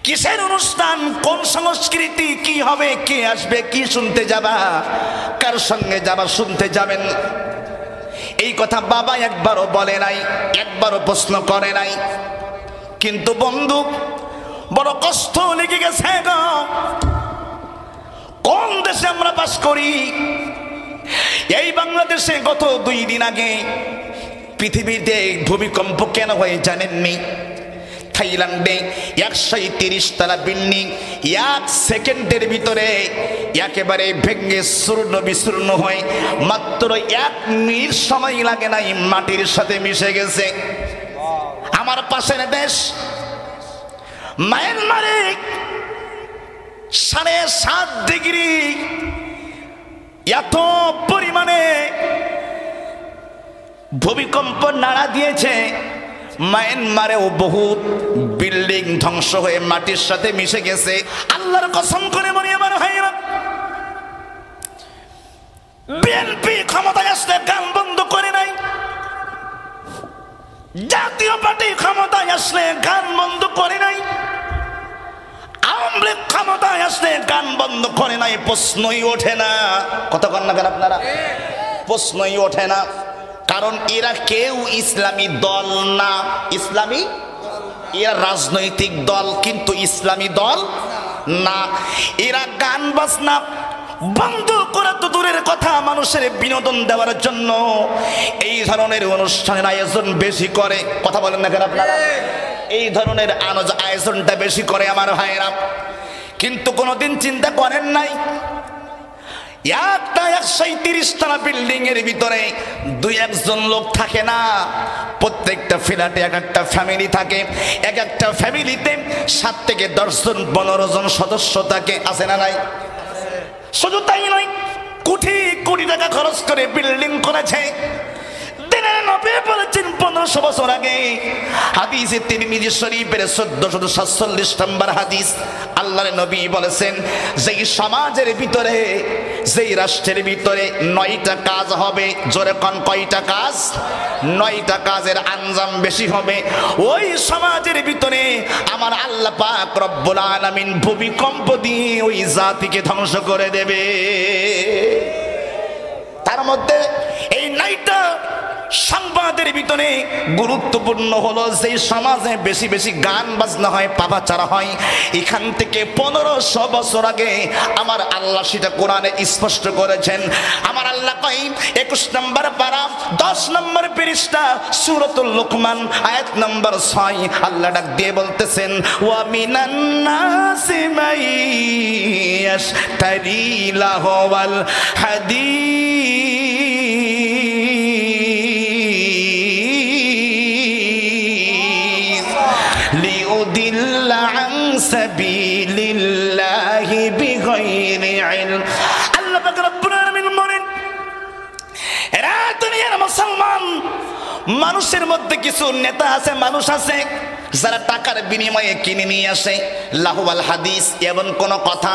Speaker 1: কিসের অনুষ্ঠান, কোন সংস্কৃতি, কি হবে, কে আসবে, কি শুনতে যাবা, কার সঙ্গে যাবা, শুনতে যাবেন, এই কথা বাবা একবারও বলে নাই, একবারও প্রশ্ন করে নাই। কিন্তু বন্ধু বড় কষ্ট লেগে গেছে গো। কোন দেশে আমরা বাস করি? এই বাংলাদেশে গত 2 দিন আগে পৃথিবীতে ভূমিকম্প কেন হয় জানেননি? থাইল্যান্ডে 130 তলা বিল্ডিং 1 সেকেন্ডের ভিতরে একেবারে ভেঙে চূর্ণ বিচূর্ণ হয়, মাত্র 1 মিনিট সময় লাগে নাই, মাটির সাথে মিশে গেছে। আমার পাশের দেশ মায়ানমারে 7.5 ডিগ্রি এত পরিমাণে ভূমিকম্প নাড়া দিয়েছে, মায়ানমারেও বহুত বিল্ডিং ধ্বংস হয়ে মাটির সাথে মিশে গেছে। আল্লাহর কসম করে বলি আমার ভাইরা, বিএনপি ক্ষমতায় আসলে গান বন্ধ করে নাই, জাতীয় পার্টি ক্ষমতায় আসলে গান বন্ধ করে নাই, আওয়ামী লীগ ক্ষমতায় আসলে গান বন্ধ করে নাই। প্রশ্নই ওঠে না। কথা কন না কেন আপনারা? প্রশ্নই ওঠে না, কারণ এরা কেউ ইসলামী দল না। ইসলামী, এরা রাজনৈতিক দল কিন্তু ইসলামী দল না। এরা গান বাজনা বন্ধ করা তো দূরের কথা, মানুষের বিনোদন দেওয়ার জন্য এই ধরনের অনুষ্ঠানের আয়োজন বেশি করে। কথা বলেন না কেন আপনারা? এই ধরনের আয়োজনটা বেশি করে আমার ভাইয়েরা। কিন্তু কোনোদিন চিন্তা করেন নাই একটা 130 তলা বিল্ডিং এর ভিতরে 2-1 জন লোক থাকে না, প্রত্যেকটা ফ্ল্যাটে এক একটা ফ্যামিলি থাকে, এক একটা ফ্যামিলিতে 7 থেকে 10 জন 15 জন সদস্য থাকে। আছে না নাই? শুধু তাই নয়, কোটি কোটি টাকা খরচ করে বিল্ডিং করেছে। দিনের নবী বলেছেন 1500 বছর আগে, হাদিসে তিরমিজি শরীফের 1447 নম্বর হাদিস, আল্লাহর নবী বলেছেন যেই সমাজের ভিতরে, যেই রাষ্ট্রের ভিতরে 9টা কাজ হবে, জোরে কোন কয়টা কাজ? 9টা কাজের আঞ্জাম বেশি হবে, ওই সমাজের ভিতরে আমার আল্লাহ পাক রব্বুল আলামিন ভূমিকম্প দিয়ে ওই জাতিকে ধ্বংস করে দেবে। তার মধ্যে এই 9টা সংবাদের ভিতরে গুরুত্বপূর্ণ হলো যে সমাজে বেশি বেশি গান বাজনা হয়, পাপাচার হয়, এখান থেকে 1500 বছর আগে আমার আল্লাহ সেটা কোরআনে স্পষ্ট করেছেন। আমার আল্লাহ কই 21 নম্বর পারা 10 নম্বর পৃষ্ঠা সূরাতুল লুকমান আয়াত নম্বর 6, আল্লাহ ডাক দিয়ে বলতেছেন ওয়া মিনান নাসি মাইয়াশতারি লাহুল হাদিস লিউদিল্লা আন সাবিলিল্লাহি বিগাইরি ইলম। আল্লাহ পাক রব্বুল আলামিন বলেন, এরা দুনিয়ার মুসলমান মানুষের মধ্যে কিছু নেতা আছে, মানুষ আছে যারা টাকার বিনিময়ে কিনে নিয়ে আসে লাহুল হাদিস, এমন কোন কথা,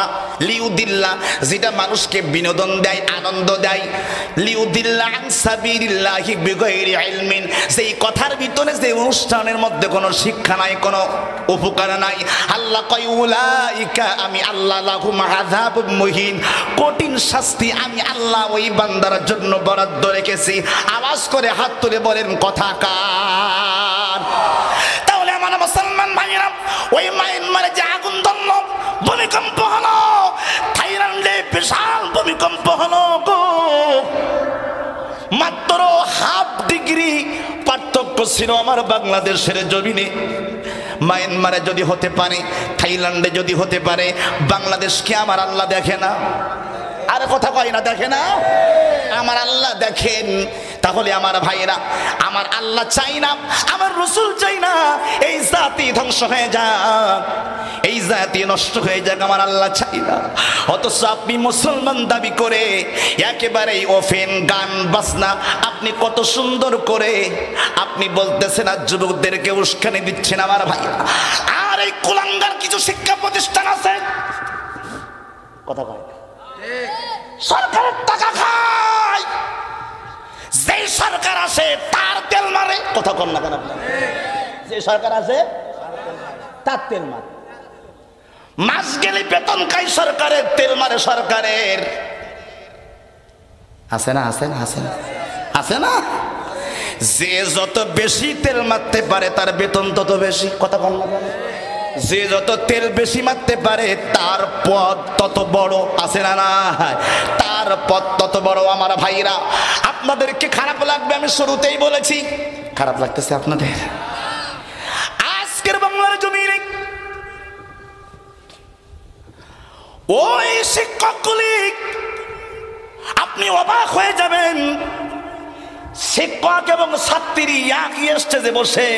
Speaker 1: লিউদিল্লা যেটা মানুষকে বিনোদন দেয়, আনন্দ দেয়, লিউদিল্লা আন সাবিলিল্লাহি বিগাইরি ইলমিন, সেই কথার ভিতরে যে অনুষ্ঠানের মধ্যে কোনো শিক্ষা নাই, কোনো উপকার নাই। আল্লাহ কয় উলাইকা, আমি আল্লাহ লাহুম আযাবুম মুহিন, কঠিন শাস্তি আমি আল্লাহ ওই বান্দার জন্য বরাদ্দ রেখেছি। আওয়াজ করে হাত তুলে বলেন কথা কার? তাহলে আমার মুসলমান ভাইয়েরা, ওই মায়ানমারে যে আগুন ধরল, ভূমিকম্প হলো, থাইল্যান্ডে বিশাল ভূমিকম্প হলো গো, মাত্র 1/2 ডিগ্রি পার্থক্য ছিল। বলছিল আমার বাংলাদেশের জমিনে মায়ানমারে যদি হতে পারে, থাইল্যান্ডে যদি হতে পারে, বাংলাদেশকে আমার আল্লাহ দেখে না? আরে কথা কয় না, দেখে না? আমার আল্লাহ দেখেন। তাহলে আমার ভাইয়েরা, আমার আল্লাহ চাই না, আমার রসুল চাই না এই জাতি ধ্বংস হয়ে যাক, এই জাতি নষ্ট হয়ে যাক, আমার আল্লাহ চাই না। অথচ আপনি মুসলমান দাবি করে একেবারে ওপেন গান বাজনা আপনি কত সুন্দর করে আপনি বলতেছেন আর যুবকদেরকে উস্কানি দিচ্ছেন আমার ভাইয়েরা। আর এই কুলাঙ্গার কিছু শিক্ষা প্রতিষ্ঠান আছে, কথা কয়, সরকারের টাকা খায়, যেই সরকার আসে তার তেল মারে, কথা কন না কেন আপনার? যে সরকার আছে তার তেল মারে, মাস গেলে বেতন খাই সরকারের, তেল মারে সরকারের। আছে না? আছে না? আছে না? আছে না? যে যত বেশি তেল মারতে পারে তার বেতন তত বেশি, কথা কন না কেন? যে যত তেল বেশি মারতে পারে তার পদ তত বড়, আছে না? না, তার পদ তত বড়। আমার ভাইরা, আপনাদেরকে খারাপ লাগবে, আমি শুরুতেই বলেছি খারাপ লাগতেছে আপনাদের। আজকের বাংলার জমিনে ওই শিক্ষকগুলি, আপনি অবাক হয়ে যাবেন, শিক্ষক এবং ছাত্রী একই স্টেজে বসে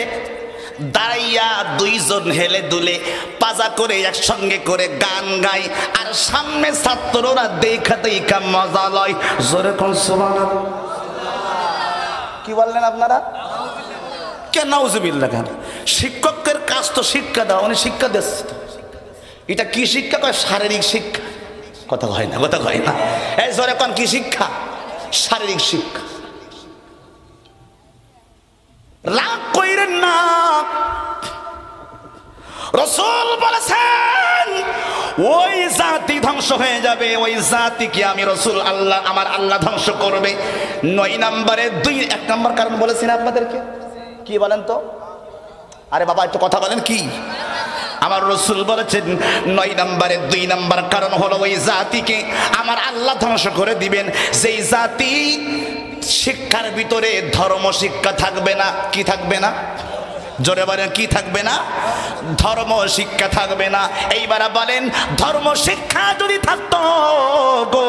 Speaker 1: দাঁড়াইয়া দুইজন হেলে দুলে পাজা করে একসঙ্গে করে গান গায়, আর সামনে ছাত্ররা দেখা দেখা মজা লয়। জোরে কোন সুবহানাল্লাহ। কি বললেন আপনারা? কেন নাউজুবিল্লাহ? কেন? শিক্ষকের কাজ তো শিক্ষা দাও, উনি শিক্ষা দিচ্ছে। এটা কি শিক্ষা কয়? শারীরিক শিক্ষা। কথা হয় না, কথা হয় না। এই জোরে কোন কি শিক্ষা? শারীরিক শিক্ষা। রাগ কইরেন না, রাসূল বলেছেন ওই জাতি ধ্বংস হয়ে যাবে, ওই জাতিকে আমি রাসূল আল্লাহ, আমার আল্লাহ ধ্বংস করবে। 9 নম্বরে 1 নম্বর কারণ বলেছেন আপনাদেরকে, কি বলেন তো? আরে বাবা একটু কথা বলেন। কি আমার রাসূল বলেছেন 9 নম্বরে 2 নম্বর কারণ হলো ওই জাতিকে আমার আল্লাহ ধ্বংস করে দিবেন, যেই জাতি শিক্ষার ভিতরে ধর্ম শিক্ষা থাকবে না। কি থাকবে না? জোরে বলেন, কি থাকবে না? ধর্ম শিক্ষা থাকবে না। এইবার বলেন, ধর্ম শিক্ষা যদি থাকতো গো,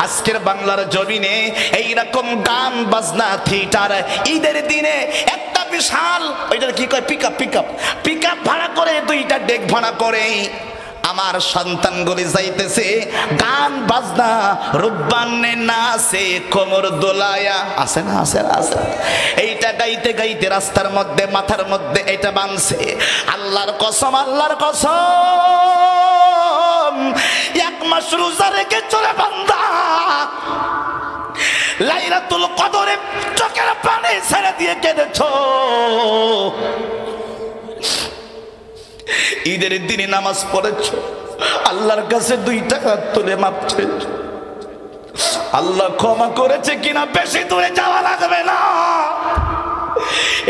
Speaker 1: আজকের বাংলার জমিনে এইরকম গান বাজনা থিয়েটার ঈদের দিনে একটা বিশাল, ওইটার কি কয়, পিকআপ ভাড়া করে, 2টা ডেক ভাড়া করে আমার সন্তানগুলি যাইতেছে গান বাজনা রুব্বানে নাচে কোমর দোলায়া, আছে না? আছে না? আছে। এইটা গাইতে গাইতে রাস্তার মধ্যে মাথার মধ্যে এটা বানছে। আল্লাহর কসম, আল্লাহর কসম, 1 মাস রোজা রেখে চলে বান্দা লাইলাতুল কদরে চোখের পানি ছেড়ে দিয়ে কেঁদেছো, ঈদের দিনে নামাজ পড়েছ, আল্লাহর কাছে 2 টাকা তুলে মাপ চেয়েছ, আল্লাহ ক্ষমা করেছে কিনা বেশি দূরে যাওয়া লাগবে না।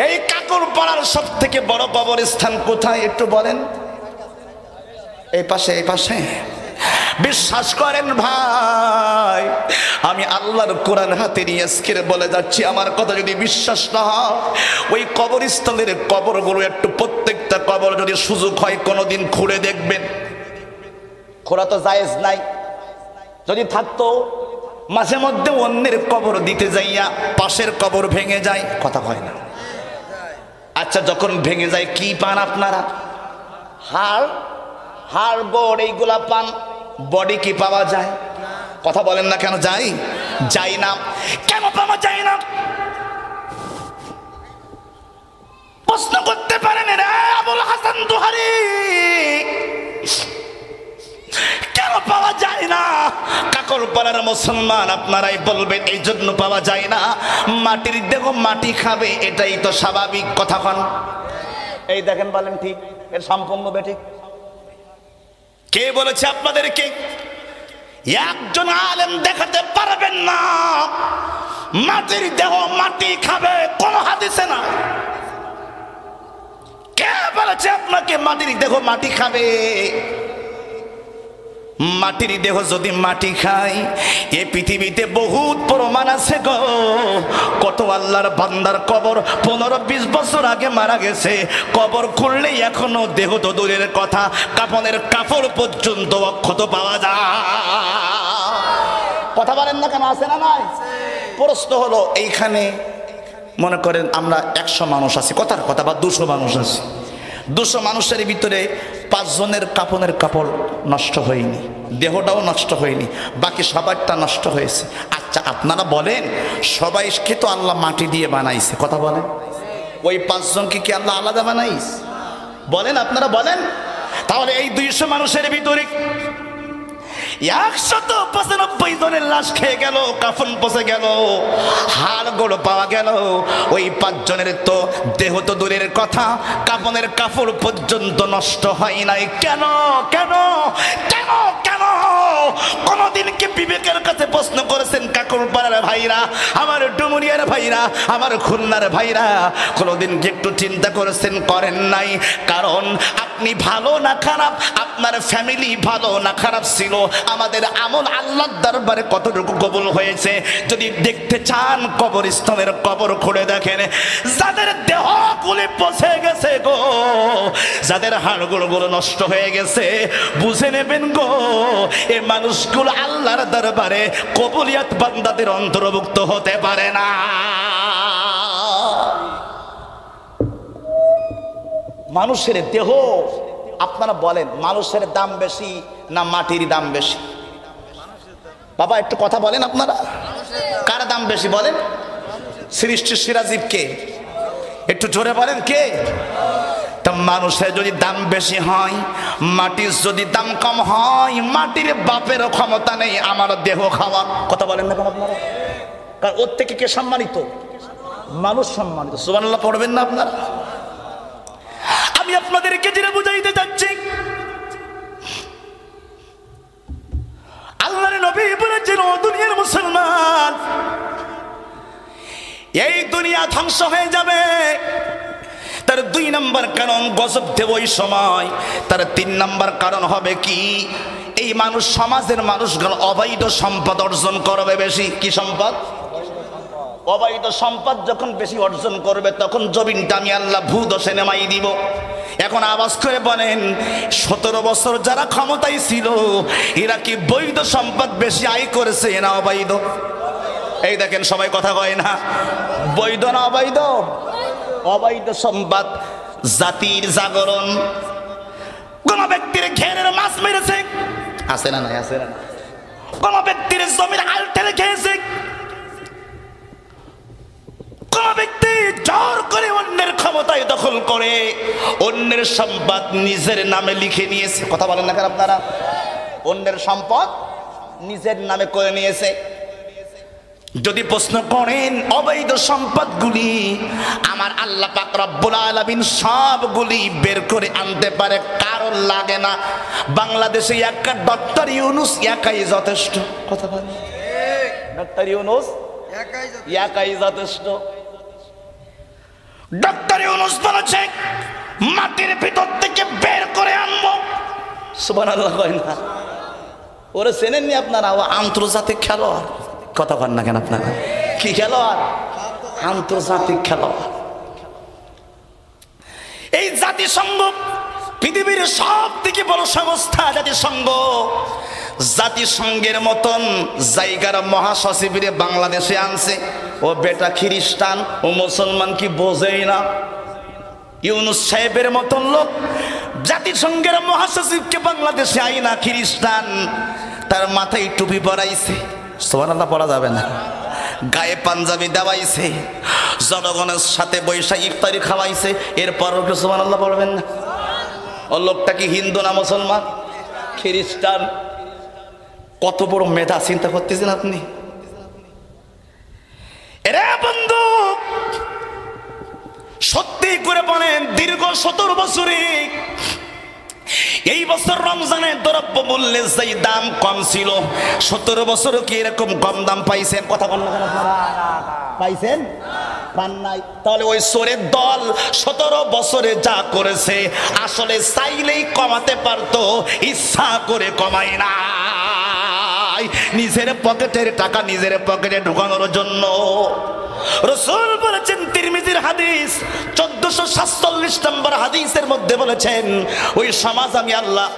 Speaker 1: এই কাকরপাড়ার সব থেকে বড় কবরস্থান কোথায় একটু বলেন? এই পাশে, এই পাশে। বিশ্বাস করেন ভাই, আমি আল্লাহর কোরআন হাতে নিয়ে আজকের বলে যাচ্ছি, আমার কথা যদি বিশ্বাস না হয়, ওই কবরস্থানের কবরগুলো একটু, প্রত্যেকটা কবর যদি সুযোগ হয় কোনোদিন খুঁড়ে দেখবেন। খোঁড়া তো জায়েজ নাই, যদি থাকতো মাঝে মধ্যে অন্যের কবর দিতে যাইয়া পাশের কবর ভেঙে যায়, কথা হয় না? আচ্ছা, যখন ভেঙে যায় কি পান আপনারা? হাড় গোড় এইগুলা পান, বডি কি পাওয়া যায়? কথা বলেন না কেন? যাই না। কেন পাওয়া যায় না? প্রশ্ন করতে পারেন রে আবুল হাসান দুহারি, কেন পাওয়া যায় না? কাকরপাড়ার মুসলমান আপনারাই বলবেন এই জন্য পাওয়া যায় না, মাটির দেহ মাটি খাবে, এটাই তো স্বাভাবিক। কথা কন। এই দেখেন, বলেন ঠিক, এর সম্পূর্ণ বেঠিক। কে বলেছে আপনাদেরকে? একজন আলেম দেখাতে পারবেন না মাটির দেহ মাটি খাবে, কোন হাদিসে না। কে বলেছে আপনাকে মাটির দেহ মাটি খাবে? মাটির দেহ যদি মাটি খায়, এই পৃথিবীতে বহুত প্রমাণ আছে গো। কত আল্লাহর বান্দার কবর 15-20 বছর আগে মারা গেছে, কবর খুললেই এখনো দেহ তো দূরের কথা, কাফনের কাপড় পর্যন্ত অক্ষত পাওয়া যায়। কথা বলেন না কেন? আছে না নাই? প্রশ্ন হলো, এইখানে মনে করেন আমরা 100 মানুষ আছি, কথার কথা, বা 200 মানুষ আছি। 200 মানুষের ভিতরে 5 জনের কাফনের কাপড় নষ্ট হয়নি, দেহটাও নষ্ট হয়নি, বাকি সবারটা নষ্ট হয়েছে। আচ্ছা আপনারা বলেন, সবাইকে তো আল্লাহ মাটি দিয়ে বানাইছে, কথা বলেন, ওই 5 জনকে কি আল্লাহ আলাদা বানাইছে? বলেন, আপনারা বলেন। তাহলে এই 200 মানুষের ভিতরে 195 জনের লাশ খেয়ে গেল, কাফন পচে গেল, হাড় গোড় পাওয়া গেল, ওই 5 জনের তো দেহ তো দূরের কথা, কাফনের কাপড় পর্যন্ত নষ্ট হয় নাই। কেন কেন কেন কেন? কোনদিন কি বিবেকের কাছে প্রশ্ন করেছেন? কাকুরপাড়ার ভাইরা, আমার ডুমুরিয়ার ভাইরা, আমার খুলনার ভাইরা, কোনদিন কি একটু চিন্তা করেছেন? করেন নাই। কারণ আপনি ভালো না খারাপ, আপনার ফ্যামিলি ভালো না খারাপ ছিল, আমাদের আমল আল্লাহর দরবারে কতটুকু কবুল হয়েছে যদি দেখতে চান, কবরস্থানের কবর খুঁড়ে দেখেন। যাদের দেহ গুলি পচে গেছে গো, যাদের হাড়গুলো নষ্ট হয়ে গেছে, বুঝে নেবেন গো, এই মানুষগুলো আল্লাহর দরবারে কবুলিয়াত বান্দাদের অন্তর্ভুক্ত হতে পারে না। মানুষের দেহ, আপনারা বলেন, মানুষের দাম বেশি না মাটির দাম বেশি? বাবা একটু কথা বলেন, আপনারা কার দাম বেশি বলেন? সৃষ্টির সিরাজীব কে? একটু জোরে বলেন, কে? তা মানুষের যদি দাম বেশি হয়, মাটির যদি দাম কম হয়, মাটির বাপেরও ক্ষমতা নেই আমার দেহ খাওয়া। কথা বলেন না কেন আপনারা? কারণ ওর থেকে কে সম্মানিত? মানুষ সম্মানিত। সুবহানাল্লাহ পড়বেন না আপনারা? আমি আপনাদেরকে যেটা বুঝাইতে চাচ্ছি, আল্লাহর নবী বলেছেন, ও দুনিয়ার মুসলমান, এই দুনিয়া ধ্বংস হয়ে যাবে। তার 2 নম্বর কারণ গজব দেব ওই সময়। তার 3 নম্বর কারণ হবে কি? এই মানুষ, সমাজের মানুষগুলো অবৈধ সম্পদ অর্জন করবে বেশি। কি সম্পদ? অবৈধ সম্পদ যখন বেশি অর্জন করবে, তখন জমিনটা আমি আল্লাহ ভূদশে নেমাই দিব। এখন আওয়াজ করে বলেন, 17 বছর যারা ক্ষমতায় ছিল, এরা কি বৈধ সম্পদ বেশি আয় করেছে না অবৈধ? এই দেখেন সবাই কথা কয় না, বৈধ না অবৈধ? অবৈধ সম্পদ। জাতির জাগরণ, কোন ব্যক্তির ঘেরের মাছ মেরেছে, আছে না নাই? আছে না? কোন ব্যক্তির জমির আলটেরে খেয়েছে, কোন ব্যক্তি জোর করে অন্যের ক্ষমতায় দখল করে অন্যের সম্পদ নিজের নামে লিখে নিয়েছে। কথা বলেন না কেন আপনারা? অন্যের সম্পদ নিজের নামে করে নিয়েছে। যদি প্রশ্ন করেন অবৈধ সম্পদগুলি আমার আল্লাহ পাক রব্বুল আলামিন সবগুলি বের করে আনতে পারে, কারণ লাগে না। বাংলাদেশে একটা ডক্টর ইউনুস একাই যথেষ্ট। কথা বলেন, ডক্টর ইউনুস একাই যথেষ্ট। ডক্টর ইউনুস বলেছে মাটির ভিতর থেকে বের করে আনবো। সুবহানাল্লাহ কয় না? ওরে চেনেননি আপনারা? ও আন্তর্জাতিক খেলোয়াড়। কথা বলেন না কেন আপনারা? কি খেলোয়াড়? আন্তর্জাতিক খেলোয়াড়। এই জাতিসংঘ পৃথিবীর সব থেকে বড় সংস্থা জাতিসংঘ। জাতিসংঘের মতন জায়গার মহাসচিবরে বাংলাদেশে আনছে। ও বেটা খ্রিস্টান, ও মুসলমান কি বোঝেই না? ইউনুস সাহেবের মতন লোক জাতিসংঘের মহাসচিবকে বাংলাদেশে আইনা খ্রিস্টান, তার মাথায় টুপি পরাইছে। সুবহানাল্লাহ পড়া যাবে না? গায়ে পাঞ্জাবি দেওয়াইছে, জনগণের সাথে বৈশা ইফতারি খাওয়াইছে, এরপরও কি সুবহানাল্লাহ পড়বেন না? ও লোকটা কি হিন্দু না মুসলমান? খ্রিস্টান। কত বড় মেধা চিন্তা করতেছেন আপনি? এরে বন্ধু, সত্যি করে বলেন, দীর্ঘ 17 বছরে এই বছর রমজানে দ্রব্য মূল্যের যে দাম কম ছিল, 17 বছরও কি এরকম কম দাম পাইছেন? কথা বলেন না আপনারা? পাইছেন? পান নাই। তাহলে ওই চোরের দল 17 বছরে যা করেছে আসলে চাইলেই কমাতে পারতো, ইচ্ছা করে কমায় না, নিজের পকেটের টাকা নিজের পকেটে ঢুকানোর জন্য। রাসূল বলেছেন, তিরমিজির হাদিস 1447 নম্বর হাদিসের মধ্যে বলেছেন, ওই সমাজ আমি আল্লাহ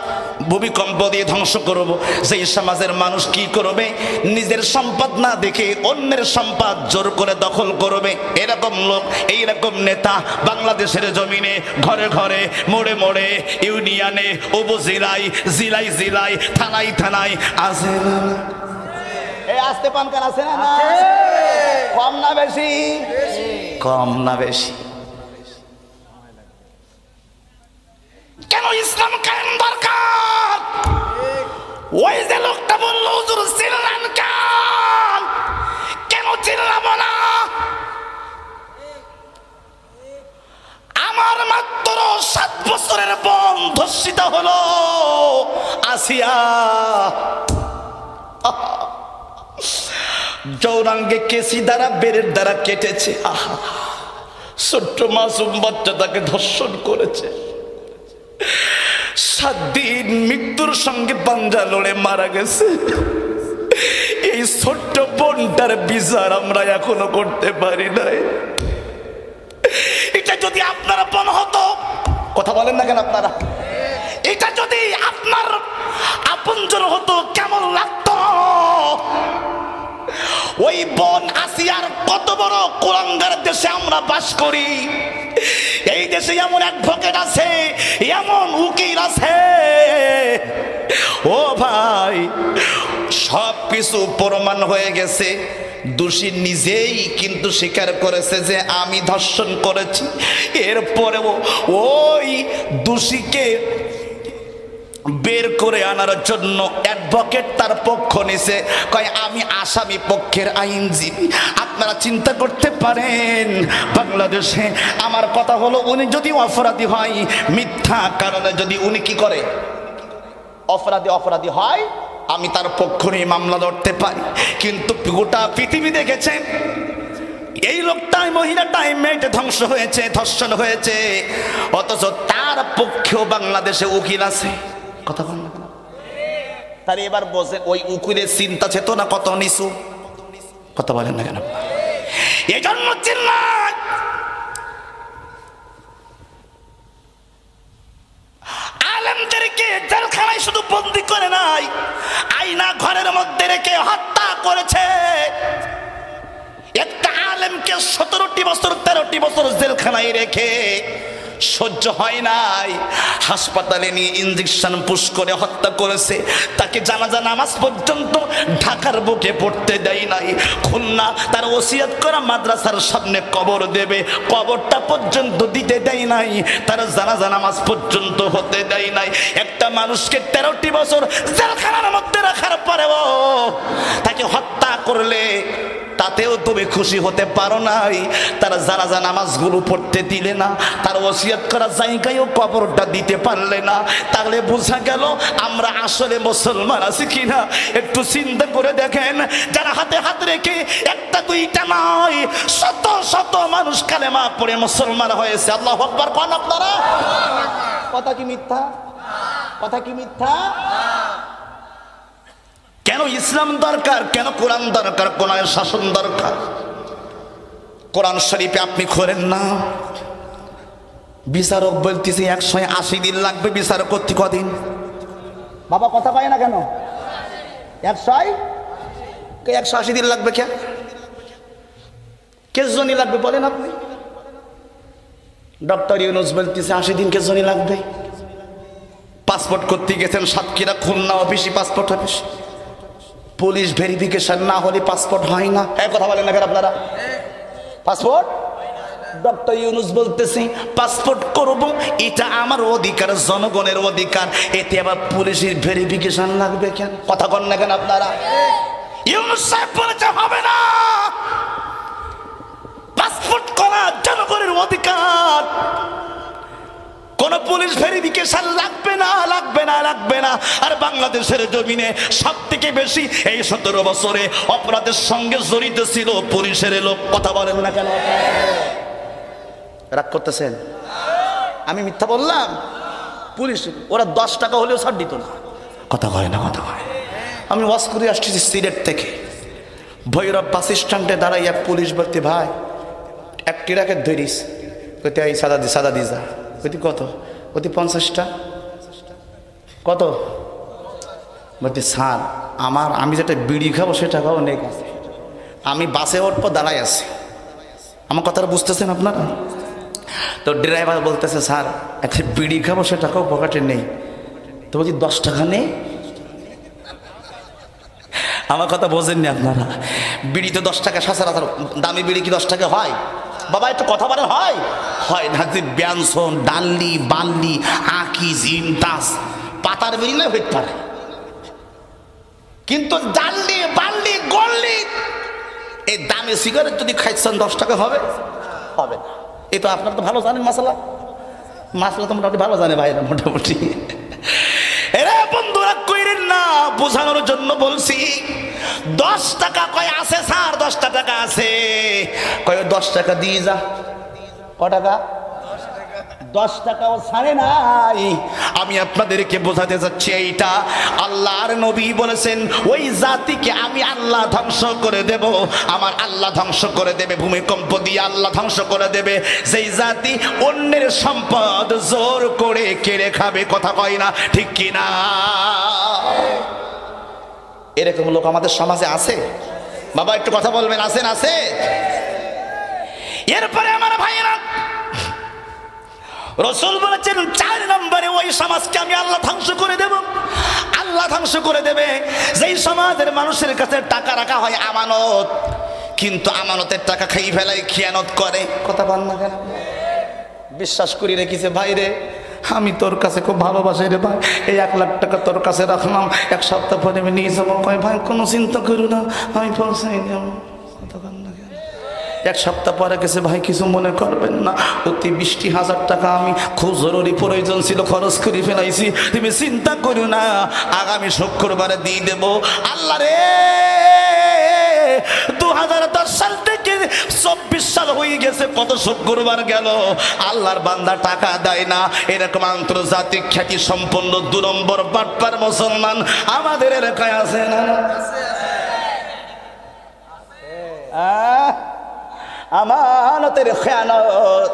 Speaker 1: ভূমিকম্প দিয়ে ধ্বংস করব। সেই সমাজের মানুষ কি করবে? নিজের সম্পদ না দেখে অন্যের সম্পদ জোর করে দখল করবে। এরকম লোক, এইরকম নেতা বাংলাদেশের জমিনে ঘরে ঘরে, মোড়ে মোড়ে, ইউনিয়নে, উপজেলায়, জেলায় জেলায়, থানায় থানায় আছে। এই আসতে পান কার আছে না? কম না বেশি? কম না বেশি? কেন ইসলাম কায়েম দরকার? ওই যে লোকটা বললো হুজুর চিল্লান কেন চিল্লাবো না? আমার মাত্র 7 বছরের বোন ধর্ষিত হলো, আসিয়া। যৌনাঙ্গে কেসি দ্বারা, বেরের দ্বারা কেটেছে। আহা, ছোট্ট মাসুম বাচ্চাটাকে ধর্ষণ করেছে। 7 দিন মৃত্যুর সঙ্গে পাঞ্জা লড়ে মারা গেছে। এই ছোট্ট বোনটার বিচার আমরা এখনো করতে পারি নাই। এটা যদি আপনারা বোন হতো, কথা বলেন না কেন আপনারা? এটা যদি আপনার আপনজন হতো কেমন লাগতো? ওই বোন আসিয়ার কত বড় কুলাঙ্গার দেশে আমরা বাস করি। এই দেশে এমন অ্যাডভোকেট আছে, এমন উকিল আছে, ও ভাই, সব কিছু প্রমাণ হয়ে গেছে। দোষী নিজেই কিন্তু স্বীকার করেছে যে আমি ধর্ষণ করেছি। এরপরেও ওই দোষীকে বের করে আনার জন্য অ্যাডভোকেট তার পক্ষ নিছে, কয় আমি আসামি পক্ষের আইনজীবী। আপনারা চিন্তা করতে পারেন বাংলাদেশে আমার কথা হলো, উনি যদি অপরাধী হয়, মিথ্যা কারণে যদি উনি কি করে অপরাধী হয়, আমি তার পক্ষ নিয়ে মামলা লড়তে পারি। কিন্তু গোটা পৃথিবী দেখেছেন এই লোকটাই, মহিলাটাই মেয়েটা ধ্বংস হয়েছে, ধর্ষণ হয়েছে, অথচ তার পক্ষেও বাংলাদেশে উকিল আছে। কথা বল না? তার এবার বসে ওই উকিলের চিন্তা চেতনা কত নিচু। কথা বলেন না কেন? এই জন্য চিল্লায়, আলেমদেরকে জেলখানায় শুধু বন্দী করে নাই, আয়না ঘরের মধ্যে রেখে হত্যা করেছে। একটা আলেমকে 17টি বছর 13টি বছর জেলখানায় রেখে সহ্য হয় নাই, হাসপাতালে নিয়ে ইঞ্জেকশন পুশ করে হত্যা করেছে। তাকে জানাজা নামাজ পর্যন্ত ঢাকার বুকে পড়তে দেয় নাই। খুলনা তার ওসিয়ত করা মাদ্রাসার সামনে কবর দেবে, কবরটা পর্যন্ত দিতে দেয় নাই, তার জানাজা নামাজ পর্যন্ত হতে দেয় নাই। একটা মানুষকে 13টি বছর জেলখানার মধ্যে রাখার পরেও তাকে হত্যা করলে তাতেও তুমি খুশি হতে পারো নাই। তারা জানাজা নামাজগুলো পড়তে দিলে না, তার ওসিয়ত করা জায়গায়ও কবরটা দিতে পারলে না। তাহলে বোঝা গেল আমরা আসলে মুসলমান আছি কিনা। একটু চিন্তা করে দেখেন, যারা হাতে হাত রেখে একটা দুইটা নয়, শত শত মানুষ কালেমা পড়ে মুসলমান হয়েছে। আল্লাহু আকবার কোন আপনারা? কথা কি মিথ্যা? কথা কি মিথ্যা? কেন ইসলাম দরকার? কেন কোরআন দরকার? কোরআনের শাসন দরকার। কোরআন শরীফে আপনি খোলেন না, বিচারক বলতেছে 180 দিন লাগবে। বিচারক করতে কদিন? বাবা কথা পায় না কেন? 180 দিন লাগবে। কে জনি লাগবে বলেন আপনি? ডক্টর ইউনূস বলতেছে 80 দিন কে জনি লাগবে। পাসপোর্ট করতে গেছেন সাতক্ষীরা খুলনা অফিসে, পাসপোর্ট অফিস, পুলিশ ভেরিফিকেশন না হলে পাসপোর্ট হয় না। এই কথা বলেন না কেন আপনারা? পাসপোর্ট ডক্টর ইউনূস বলতেছি পাসপোর্ট করব, এটা আমার অধিকার, জনগণের অধিকার, এতে আবার পুলিশের ভেরিফিকেশন লাগবে কেন? কথা বলেন না কেন আপনারা? ইউনূস সাহেব বলেছে হবে না, পাসপোর্ট করা জনগণের অধিকার। কোন পুলিশ ভেরিফিকেশন লাগবে না, লাগবে না, লাগবে না। আর বাংলাদেশের জমিনে সব থেকে বেশি এই 17 বছরে অপরাধের সঙ্গে জড়িত ছিল পুলিশের লোক। কথা বলেন না কেন? রাগ করতেছেন? আমি মিথ্যা বললাম? পুলিশ ওরা 10 টাকা হলেও ছাড় দিত না। কথা কয় না? কথা কয়। আমি ওয়াজ করে আসতেছি সিলেট থেকে, ভৈরব বাস স্ট্যান্ডে দাঁড়াই এক পুলিশ বলতে, ভাই এক টিরাকে ধরিস, কইতে এই সাদা দি যা। কইতে কত? কইতে 50টা। কত? বলতে স্যার আমি যেটা বিড়ি খাবো সেটা খাবো নেই কাছে, আমি বাসে ওর পর দাঁড়াই আছি। আমার কথাটা বুঝতেছেন আপনারা? তো ড্রাইভার বলতেছে স্যার একটা বিড়ি খাবো সেটা খাবো পকেটে নেই। তো বলছি 10 টাকা নেই। আমার কথা বোঝেননি আপনারা? বিড়ি তো 10 টাকা, সচরাচর দামি বিড়ি কি 10 টাকা হয়? বাবা একটু কথা বলেন, হয়? হয় না? যে ব্যঞ্জন, ডাল্লি, বাল্লি, আঁকি, জিনতাস, পাতার বিড়ি না হইতে পারে, কিন্তু ডাল্লি, বাল্লি, গল্লি, এই দামি সিগারেট যদি খাইছেন 10 টাকা হবে? হবে না। এই তো আপনারা তো ভালো জানেন মাসালা তো মোটামুটি ভালো জানে ভাইরা মোটামুটি। এরা বন্ধুরা কইরেন না, বোঝানোর জন্য বলছি। 10 টাকা কয় আছে স্যার, 10 টাকা আছে। কয় 10 টাকা দিয়ে যা। ক টাকা? 10 টাকাও ছাড়ে নাই। আমি আপনাদেরকে বোঝাতে যাচ্ছি এইটা আল্লাহর নবী বলেছেন, ওই জাতিকে আমি আল্লাহ ধ্বংস করে দেব। আমার আল্লাহ ধ্বংস করে দেবে, ভূমিকম্প দিয়ে আল্লাহ ধ্বংস করে দেবে যেই জাতি অন্যের সম্পদ জোর করে কেড়ে খাবে। কথা কয় না? ঠিক কিনা? এরকম লোক আমাদের সমাজে আছে? বাবা একটু কথা বলবেন, আছেন? আছে। এরপরে আমার ভাইয়েরা, রাসূল বলেছেন 4 নম্বরে ওই সমাজকে আমি আল্লাহ ধ্বংস করে দেব। আল্লাহ ধ্বংস করে দেবে যেই সমাজের মানুষের কাছে টাকা রাখা হয় আমানত, কিন্তু আমানতের টাকা খাই ফেলায়, খিয়ানত করে। কথা বল না কেন? বিশ্বাস করি রেখেছে ভাই রে, আমি তোর কাছে খুব ভালোবাসি রে ভাই, এই 1 লাখ টাকা তোর কাছে রাখলাম, 1 সপ্তাহ পরে আমি নিয়ে যাবো। কয় ভাই কোনো চিন্তা করো না, আমি পৌঁছাই যাব। কথা বল না কেন? 1 সপ্তাহ পরে গেছে, ভাই কিছু মনে করবেন না, অতি 20,000 টাকা আমি খুব জরুরি প্রয়োজন ছিল, খরচ করে ফেলাইছি, তুমি চিন্তা করো না, আগামী শুক্রবারে দিয়ে দেব। আল্লাহ রে, 2010 সাল থেকে 24 সাল হয়ে গেছে, কত শুক্রবার গেল, আল্লাহর বান্দা টাকা দেয় না। এরকম আন্তর্জাতিক খ্যাতি সম্পন্ন 2 নম্বর বাটপার মুসলমান আমাদের এলাকায় আছে না? আমানতের খেয়ানত।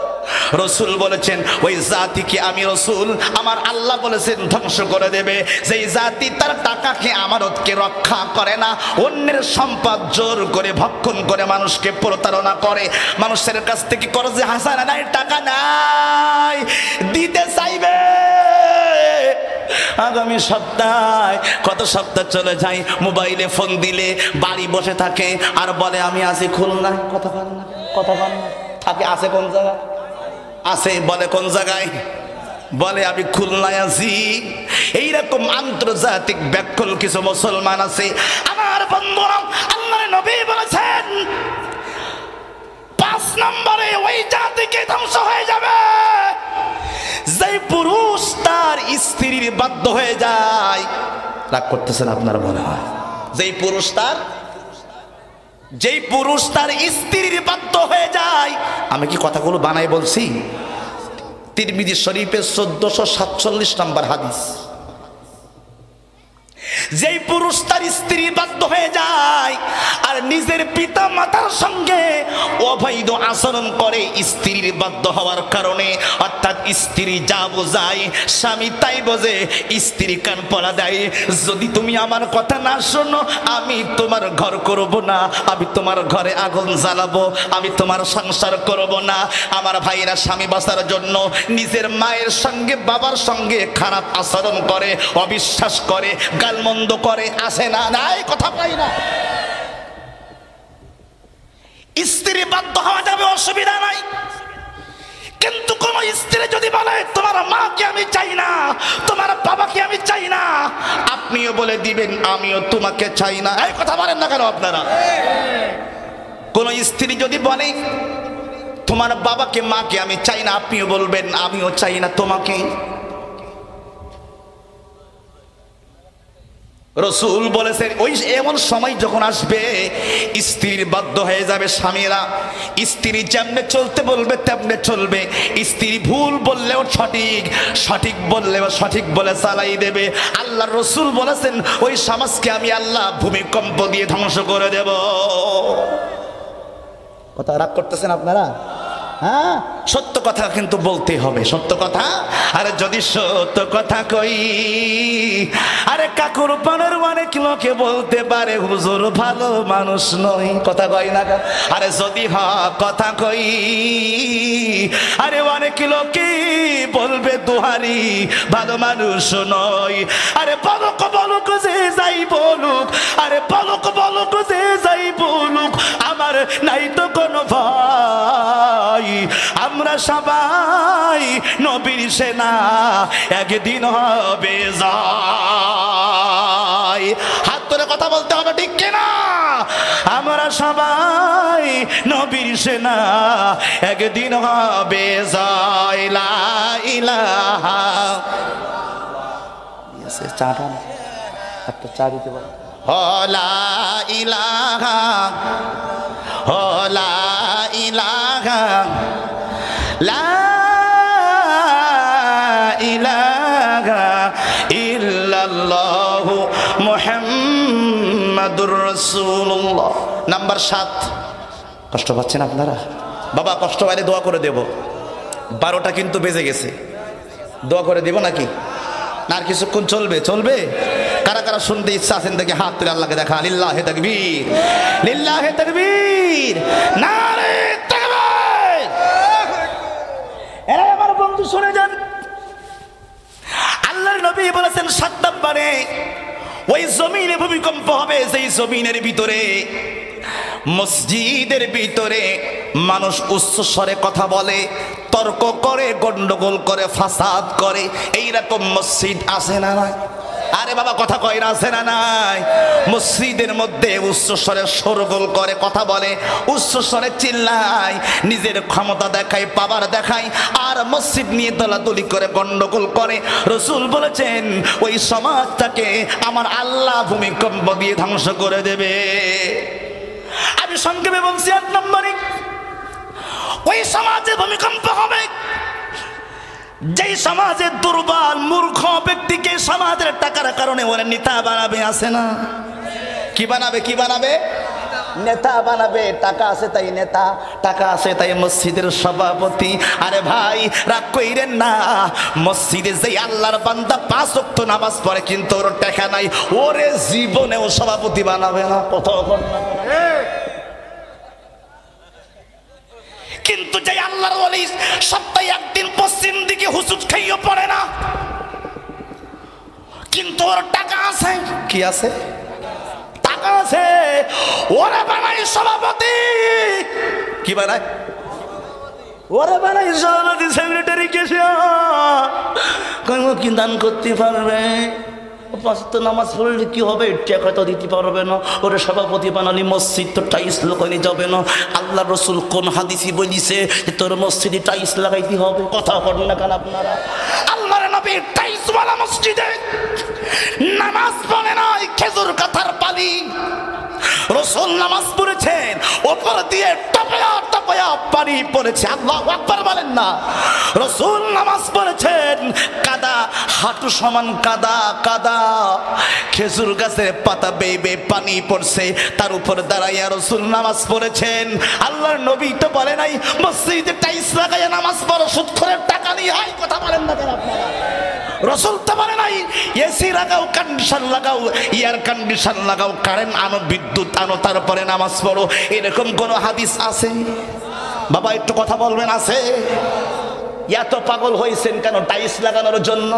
Speaker 1: রাসূল বলেছেন ওই জাতিকে আমি রাসূল, আমার আল্লাহ বলেছেন ধ্বংস করে দেবে যেই জাতি তার টাকাকে, আমানতকে রক্ষা করে না, অন্যের সম্পদ জোর করে ভক্ষণ করে, মানুষকে প্রতারণা করে, মানুষের কাছ থেকে কর্জে হাসানা নাই, টাকা নাই, দিতে চাইবে। আগামী সপ্তাহে, কত সপ্তাহ চলে যায়, মোবাইলে ফোন দিলে বাড়ি বসে থাকে আর বলে আমি আছি খুলনায়। কথা বল না? কথা বল না? থাকে আছে কোন জায়গায়? আছে, বলে কোন জায়গায়? বলে আমি খুলনায় আছি। এইরকম আন্তর্জাতিক ব্যাকুল কিছু মুসলমান আছে। আমার বন্ধুরা, আল্লাহর নবী বলেছেন 5 নম্বরে ওই জাতিকে ধ্বংস হয়ে যাবে যেই পুরুষ তার স্ত্রীর বাধ্য হয়ে যায়। রাগ করতেছেন আপনারা মনে হয়? যেই পুরুষ তার স্ত্রীর বাধ্য হয়ে যায়। আমি কি কথাগুলো বানাই বলছি? তিরমিজি শরীফের 1447 নম্বর হাদিস। যেই পুরুষ তার স্ত্রী বাধ্য হয়ে যায় আর নিজের পিতা মাতার সঙ্গে অবৈধ আচরণ করে স্ত্রীর বাধ্য হওয়ার কারণে, অর্থাৎ স্ত্রী যা বোঝায় স্বামী তাই বোঝে, স্ত্রী কান পড়া দেয়, যদি তুমি আমার কথা না শোনো আমি তোমার ঘর করব না, আমি তোমার ঘরে আগুন জ্বালাবো, আমি তোমার সংসার করব না। আমার ভাইরা স্বামী বাঁচার জন্য নিজের মায়ের সঙ্গে বাবার সঙ্গে খারাপ আচরণ করে, অবিশ্বাস করে, গালমন্দ করে, আসে না? নাই? কথা পাই না? স্ত্রী বাধ্য হওয়া যাবে, অসুবিধা নাই, কিন্তু কোন স্ত্রী যদি বলে তোমার মাকে আমি চাই না, তোমার বাবাকে আমি চাই না, আপনিও বলে দিবেন আমিও তোমাকে চাই না। এই কথা বলেন না কেন আপনারা? কোন স্ত্রী যদি বলে তোমার বাবাকে মাকে আমি চাই না, আপনিও বলবেন আমিও চাই না তোমাকে। রসুল বলেছেন ওই এমন সময় যখন আসবে স্ত্রীর বাধ্য হয়ে যাবে স্বামীরা, স্ত্রী যেমনে চলতে বলবে তেমনে চলবে, স্ত্রী ভুল বললেও সঠিক, সঠিক বললেও সঠিক বলে চালাই দেবে। আল্লাহ রসুল বলেছেন ওই সমাজকে আমি আল্লাহ ভূমিকম্প দিয়ে ধ্বংস করে দেব। কথা রাগ করতেছেন আপনারা? হ্যাঁ, সত্য কথা কিন্তু বলতে হবে, সত্য কথা। আরে যদি সত্য কথা কই, আরে কাকুর পানের অনেক লোকে বলতে পারে হুজুর ভালো মানুষ নয়, কথা কই না? আরে যদি কথা কই, আরে অনেক লোকে বলবে দুহারি ভালো মানুষ নয়। আরে বলুক বলুক যে যাই বলুক, আরে বলুক বলুক যে যাই বলুক, আমার নাই তো কোনো ভয়। আমরা সবাই নবীর সেনা, একদিন হবে জয়। হাত ধরে কথা বলতে হবে, ঠিক কিনা? আমরা সবাই নবীর সেনা, একদিন হবে জয়। লা ইলাহা চাটা একটা চা দিতে পারো। লা ইলাহা লা ইলাহা লা ইলাহা ইল্লাল্লাহু মুহাম্মাদুর রাসূলুল্লাহ। নাম্বার 7। কষ্ট পাচ্ছেন আপনারা? বাবা কষ্ট পাইলে দোয়া করে দেব। 12টা কিন্তু বেজে গেছে, দোয়া করে দেব নাকি? না আর কিছুক্ষণ চলবে? চলবে। কারা কারা শুনতে ইচ্ছা আছেন দেখে হাত তুলে আল্লাহকে দেখা। লিল্লাহে তাকবীর, লিল্লাহে তাকবীর, নারে তাকবীর। এরা আমার বন্ধু শুনে যান, আল্লাহর নবী বলেছেন 7 নম্বরে ওই জমিনে ভূমিকম্প হবে, সেই জমিনের ভিতরে মসজিদের ভিতরে মানুষ উচ্চ স্বরে কথা বলে, তর্ক করে, গন্ডগোল করে, ফাসাদ করে। এইরকম মসজিদ আছে না নাই? আরে বাবা কথা কয় না, আছে না নাই? মসজিদের মধ্যে উচ্চ স্বরে শোরগোল করে, কথা বলে, উচ্চ স্বরে চিল্লায়, নিজের ক্ষমতা দেখায়, পাওয়ার দেখায়, আর মসজিদ নিয়ে দলাদলি করে, গন্ডগোল করে। রসুল বলেছেন ওই সমাজটাকে আমার আল্লাহ ভূমিকম্প দিয়ে ধ্বংস করে দেবে। আমি সংক্ষেপে বলছি 8 নম্বরে ওই সমাজে ভূমিকম্প হবে যেই সমাজে দুর্বল মূর্খ ব্যক্তিকে সমাজের টাকার কারণে ওরা নেতা বানাবে। আছে না? কি বানাবে? কি বানাবে? নেতা বানাবে। টাকা আছে তাই নেতা, টাকা আছে তাই মসজিদের সভাপতি। আরে ভাই রাগ কইরেন না, মসজিদে যে আল্লাহর বান্দা 5 ওয়াক্ত নামাজ পড়ে কিন্তু ওর টাকা নাই, ওরে জীবনেও সভাপতি বানাবে না। কোথাও কিন্তু যে আল্লাহর ওলি সপ্তাহে একদিন পশ্চিম দিকে হুজুর খাইও পড়ে না, কিন্তু ওর টাকা আছে। কি আছে? টাকা আছে, ওরা বানায় সভাপতি। কি বানায়? ওরা বানায় সভাপতি, সেক্রেটারি, কেশিয়ার। কি দান করতে পারবে? 5 ওয়াক্ত নামাজ পড়লে কি হবে? টাকা তো দিতে পারবে না। ওরা সভাপতি বানালি মসজিদ তো টাইলস লাগাইলে যাবে না। আল্লাহ রসুল কোন হাদিসে বলিছে যে তোর মসজিদে টাইলস লাগাইতে হবে? কথা বলেন না কেন আপনারা? আল্লাহর নবী টাইলসওয়ালা মসজিদে নামাজ পড়ে নাই, খেজুর কাঁথার পানি। রসুল নামাজ পড়েছেন, ওপর দিয়ে টপয়া টপয়া পানি পড়েছে। আল্লাহু আকবার বলেন না? রসুল নামাজ পড়েছেন, কাদা হাঁটু সমান কাদা, কাদা খেজুর গাছের পাতা বেয়ে বেয়ে পানি পড়ছে, তার উপর দাঁড়াইয়া রসুল নামাজ পড়েছেন। আল্লাহর নবী তো বলে নাই মসজিদে টাইলস লাগাইয়া নামাজ পড়ো, সুদখোরের টাকা নিয়ে। হয় কথা বলেন না কেন আপনারা? রসুল তো বলে নাই এসি লাগাও, কন্ডিশন লাগাও, এয়ার কন্ডিশন লাগাও, কারেন্ট আনো, বিদ্যুৎ আনো, তারপরে নামাজ পড়ো। এরকম কোন হাদিস আছে? বাবা একটু কথা বলবেন, আছে? এত পাগল হয়েছেন কেন টাইলস লাগানোর জন্য?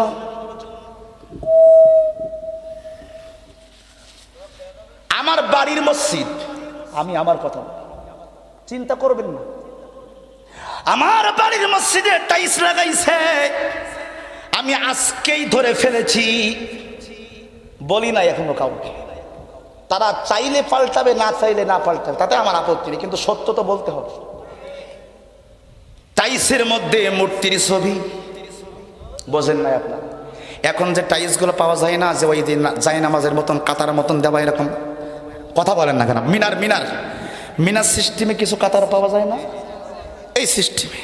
Speaker 1: আমার বাড়ির মসজিদ, আমি আমার কথা চিন্তা করবেন না, আমার বাড়ির মসজিদে টাইলস লাগাইছে, আমি আজকেই ধরে ফেলেছি, বলি না এখনো কাউকে। তারা চাইলে পাল্টাবে, না চাইলে না পাল্টাবে, তাতে আমার আপত্তি নেই, কিন্তু সত্য তো বলতে হবে। টাইলসের মধ্যে মূর্তির ছবি। বোঝেন না আপনার? এখন যে টাইলসগুলো পাওয়া যায় না, যে ওই দিন যায় নামাজের মতন কাতার মতন দেওয়া, এরকম কথা বলেন না কেন? মিনার সিস্টেমে কিছু কাতার পাওয়া যায় না, এই সিস্টেমে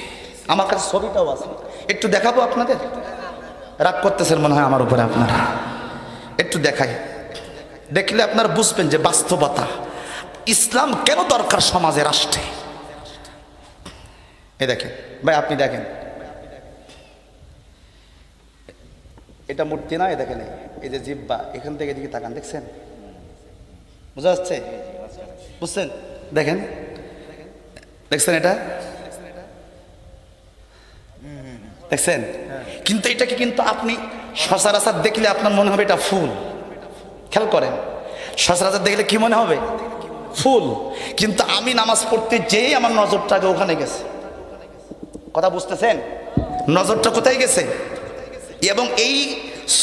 Speaker 1: আমার কাছে ছবিটাও আছে, একটু দেখাবো আপনাদের। রাগ করতেছেন মনে হয় আমার উপরে আপনারা, একটু দেখাই, দেখলে আপনারা বুঝবেন যে বাস্তবতা ইসলাম কেন দরকার সমাজে, রাষ্ট্রে। এই দেখেন ভাই, আপনি দেখেন, এটা মূর্তি না, এ দেখেন এই যে জিব্বা, এখান থেকে এদিকে তাকান, দেখছেন? বোঝা যাচ্ছে? বুঝছেন? দেখেন, দেখছেন? এটা দেখছেন? কিন্তু এটাকে কিন্তু আপনি সচরাচর দেখলে আপনার মনে হবে এটা ফুল। খেয়াল করেন, সচরাচর দেখলে কি মনে হবে? ফুল। কিন্তু আমি নামাজ পড়তে যেই আমার নজরটাকে ওখানে গেছে। কথা বুঝতেছেন? নজরটা কোথায় গেছে? এবং এই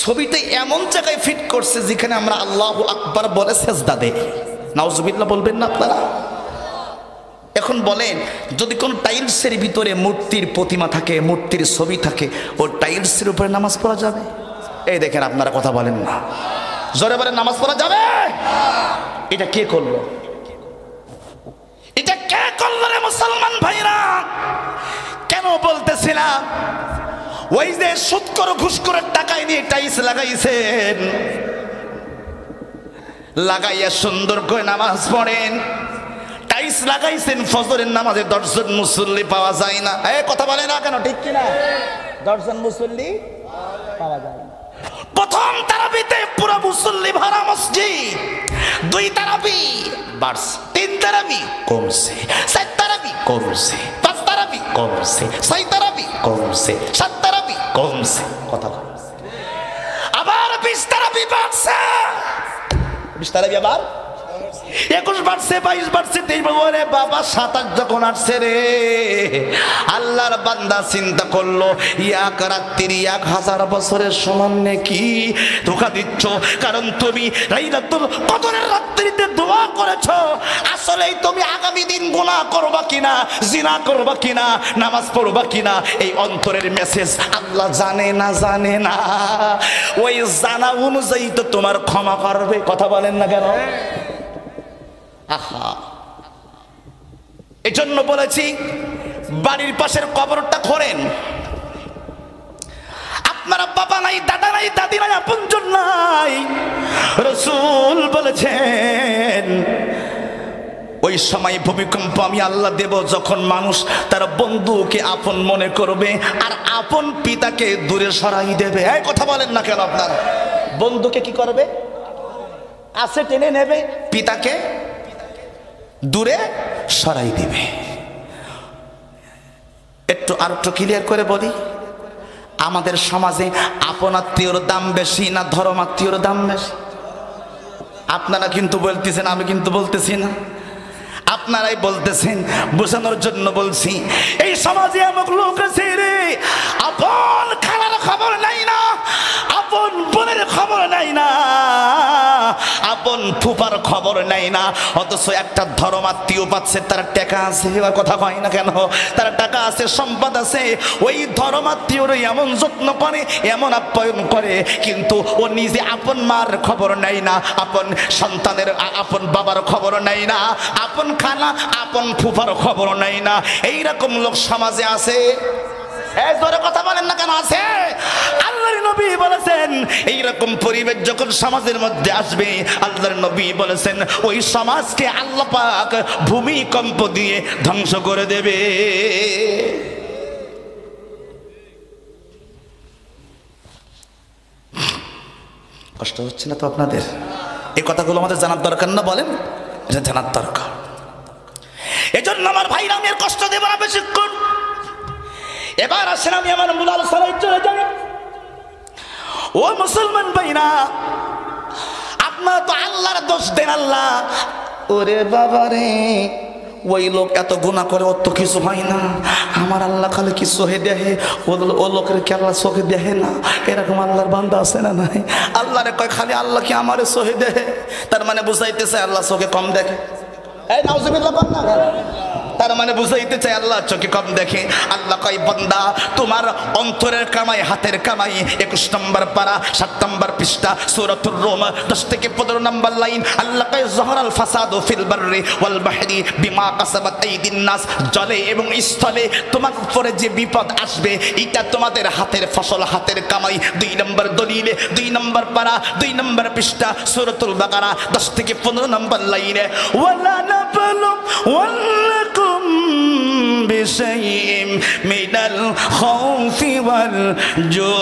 Speaker 1: ছবিটা এমন জায়গায় ফিট করছে যেখানে আমরা আল্লাহু আকবার বলে সেজদা দেই। নাউজুবিল্লাহ বলবেন না আপনারা? এখন বলেন, যদি কোন টাইলসের ভিতরে মূর্তির প্রতিমা থাকে, মূর্তির ছবি থাকে, ও টাইলসের উপরে নামাজ পড়া যাবে? এই দেখেন, আপনারা কথা বলেন না, জোরে বলেন, নামাজ পড়া যাবে? এটা কে করলো? এটা কে করলো রে মুসলমান ভাইরা? কেন বলতেছিলাম, ওই যে সুদ করে ঘুষ করে টাকায় নিয়ে টাইলস লাগাইছেন, লাগাইয়া সুন্দর করে নামাজ পড়েন, টাইলস লাগাইছেন, ফজরের নামাজে 10 জন মুসল্লি পাওয়া যায় না। এই কথা বলে না কেন? ঠিক কিনা? 10 জন মুসল্লি পাওয়া যায় না। প্রথম তারাবিতে পুরো মুসল্লি ভরা মসজিদ, 2 তারাবি বাড়ছে, 3 তারাবি কমছে, 4 তারাবি কমছে, 5 তারাবি কমছে, 6 তারাবি কমছে, 7 তারাবি কমছে, কথা কমছে, আবার 20 তারাবি বাড়ছে, 20 তারাবি আবার 21 বাড়ছে, 22 বাড়ছে, 23। ওরে বাবা, 27 যখন আসছে রে, আল্লাহর বান্দা চিন্তা করলো, এক রাত্রি 1000 বছরের সমান নাকি ধোঁকা দিচ্ছ। কারণ তুমি লাইলাতুল কদরের রাত্রিতে দোয়া করেছো, আসলেই তুমি আগামী দিন গুনাহ করবা কিনা, জিনা করবা কিনা, নামাজ পড়বা কিনা, এই অন্তরের মেসেজ আল্লাহ জানে না, জানে না? ওই জানা অনুযায়ী তো তোমার ক্ষমা করবে। কথা বলেন না কেন? আহা, এজন্য বলেছি বাড়ির পাশের কবরটা খোঁড়েন। আপনারা বাবা নাই, দাদা নাই, দাদি নাই, আপনজন নাই, রাসূল বলেছেন ওই সময় ভূমিকম্প আমি আল্লাহ দেব যখন মানুষ তার বন্ধুকে আপন মনে করবে আর আপন পিতাকে দূরে সরাই দেবে। এই কথা বলেন না কেন? আপনার বন্ধুকে কি করবে? কাছে টেনে নেবে, পিতাকে দূরে সরাই দিবে। আর একটু ক্লিয়ার করে বলি, আমাদের সমাজে আপন আত্মীয়র দাম বেশি না ধর্মাত্মীয়র দাম বেশি? আপনারা কিন্তু বলতেছেন, আমি কিন্তু বলতেছি না, আপনারাই বলতেছেন। বোঝানোর জন্য বলছি, এই সমাজে এমন লোক আছে রে, আপন খালার খবর নাই না, আপন বোনের খবর নাই না, আপন ফুপার খবর নাই না, অথচ একটা ধর্মাত্মীয় পাচ্ছে, তার টাকা আছে, এবার কথা কয় না কেন? তার টাকা আছে, সম্পদ আছে, ওই ধর্মাত্মীয়র এমন যত্ন করে, এমন আপ্যায়ন করে, কিন্তু ও নিজে আপন মার খবর নাই না, আপন সন্তানের, আপন বাবার খবর নাই না, আপন খালা, আপন ফুফার খবর নাই না। এইরকম লোক সমাজে আছে। এই জোরে কথা বলেন না কেন? আছে। আল্লাহর নবী বলেছেন এইরকম পরিবেশ যখন সমাজের মধ্যে আসবে, আল্লাহর নবী বলেছেন ওই সমাজকে আল্লাহ পাক ভূমিকম্প দিয়ে ধ্বংস করে দেবে। কষ্ট হচ্ছে না তো আপনাদের? এই কথাগুলো আমাদের জানার দরকার না? বলেন, এটা জানার দরকার। এজন্য আমার ভাইরা, আমি কষ্ট দেব না বেশিক্ষণ। এবার আসেন, আমি আমার মূল আলোচনায় চলে যাই। ও মুসলমান ভাইরা, আপনারা তো আল্লাহর দোষ দেন। আল্লাহ, ওরে বাবা রে, ওই লোক এত গুনাহ করে, ওর তো কিছু হয় না, আমার আল্লাহ খালি কি চোখে দেখে, ও লোকের কি আল্লাহ চোখে দেখে না? এরকম আল্লাহর বান্দা আছে না নাই? আল্লাহরে কয় খালি আল্লাহ কি আমারে চোখে দেখে? তার মানে বুঝাইতেছে আল্লাহ চোখে কম দেখে। এই নাউজুবিল্লাহ বল না, তার মানে বুঝাইতে চাই আল্লাহ চোখে কম দেখে। আল্লাহ কয় বান্দা তোমার অন্তরের কামাই হাতের কামাই। 21 নম্বর পারা 7 নম্বর পৃষ্ঠা সূরাতুর রুম 10 থেকে 15 নম্বর লাইন। আল্লাহ কয় যহরাল ফাসাদু ফিল বাররি ওয়াল বাহরি বিমা কাসাবাত আইদিন নাস। জলে এবং স্থলে তোমার উপরে যে বিপদ আসবে এটা তোমাদের হাতের ফসল হাতের কামাই। 2 নম্বর দলিলে 2 নম্বর পারা 2 নম্বর পৃষ্ঠা সূরাতুল বাকারা 10 থেকে 15 নম্বর লাইনে ওয়ালা নাবলু ওয়ালাকুম বিশাইইম মিনাল খাউফি ওয়াল জু।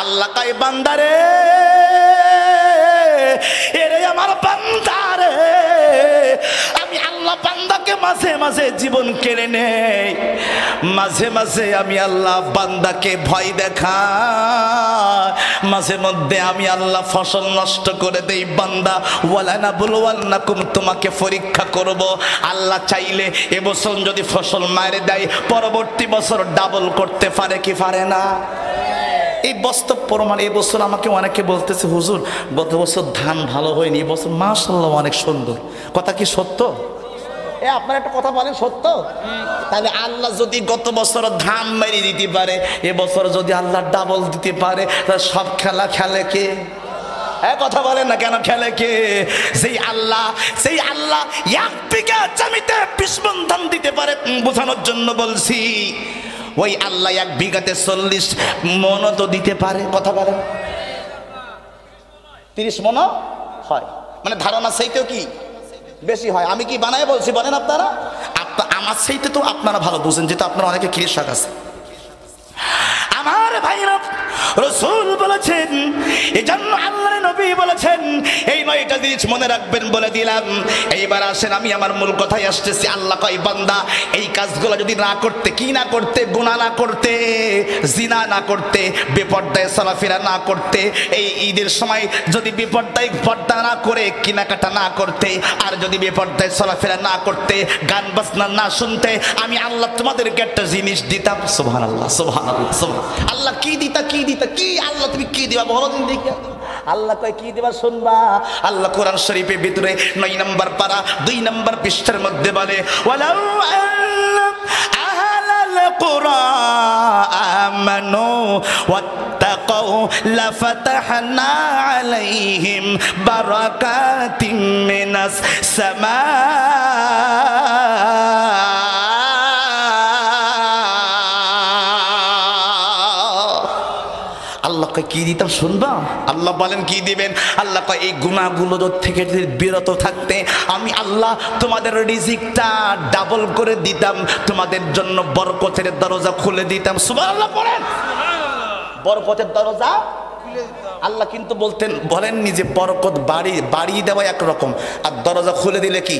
Speaker 1: আল্লাহ কয় বান্দারে এরে আমার বান্দারে আমি আল্লাহ বান্দাকে মাঝে মাঝে জীবন কেড়ে নেই, মাঝে মাঝে আমি আল্লাহ বান্দাকে ভয় দেখাই, মাঝে মধ্যে আমি আল্লাহ ফসল নষ্ট করে দেই। বান্দা ওয়ালা নাবলুওয়ান্নাকুম তোমাকে পরীক্ষা করব। আল্লাহ চাইলে এবছর যদি ফসল মারে দেয় পরবর্তী বছর ডাবল করতে পারে কি পারে না? এই বাস্তব প্রমাণ। এই বছর আমাকে অনেকে বলতেছে হুজুর গত বছর ধান ভালো হয়নি, এই বছর মাশাআল্লাহ অনেক সুন্দর। কথা কি সত্য? আপনার একটা কথা বলেন সত্য? তাহলে আল্লাহ যদি গত বছর ধান মেরে দিতে পারে এবছর যদি আল্লাহ ডাবল দিতে পারে সব খেলা খেলে কে? কথা বলেন না কেন খেলে কে? সেই আল্লাহ এক বিঘা জমিতে 20 মণ ধান দিতে পারে। বোঝানোর জন্য বলছি ওই আল্লাহ 1 বিঘাতে 40 মণ তো দিতে পারে। কথা বলেন 30 মণ হয়, মানে ধারণা সেইতেও কি বেশি হয়। আমি কি বানায় বলছি বলেন আপনারা? আমার সেইতে তো আপনারা ভালো বুঝেন, যেটা আপনারা অনেকে কৃষক আছে। আমার ভাইরা রাসূল বলেছেন, এজন্য আল্লাহর নবী বলেছেন এই 9টা জিনিস মনে রাখবেন বলে দিলাম। এইবার আসেন আমি আমার মূল কথায় আসতেছি। আল্লাহ কয় বান্দা এই কাজগুলো যদি না করতে, কি না করতে, গুনাহ না করতে, জিনা না করতে, বেপরদায় চলাফেরা না করতে, এই ঈদের সময় যদি বেপরদায় পর্দা না করে কেনাকাটা না করতে, আর যদি বেপরদায় চলাফেরা না করতে, গান বাজনা না শুনতে, আমি আল্লাহ তোমাদেরকে একটা জিনিস দিতাম। সুবহানাল্লাহ সুবহানাল্লাহ সুবহান। আল্লাহ কি দিতা কি দিতা কি? আল্লাহ তুমি কি দিবা বলো দিন দেখি। আল্লাহ কয় কি দিবা শুনবা। আল্লাহ কোরআন শরীফের ভিতরে 9 নম্বর পারা 2 নম্বর পৃষ্ঠার মধ্যে বলে ওয়ালাউ আহলাল কুরআনু ওয়াত্তাকাউ লাফাতাহনা আলাইহিম বারাকাতিম মিনাস সামা। আল্লাহ কয় কি দিতাম শুনবা? আল্লাহ বলেন কি দিবেন? আল্লাহ কয় এই গুনাহগুলো থেকে যদি বিরত থাকতে আমি আল্লাহ তোমাদের রিজিকটা ডাবল করে দিতাম, তোমাদের জন্য বরকতের দরজা খুলে দিতাম। সুবহানাল্লাহ পড়েন। বরকতের দরজা খুলে দিতাম। আল্লাহ কিন্তু বলেননি যে বরকত বাড়িয়ে দেওয়া একরকম আর দরজা খুলে দিলে কি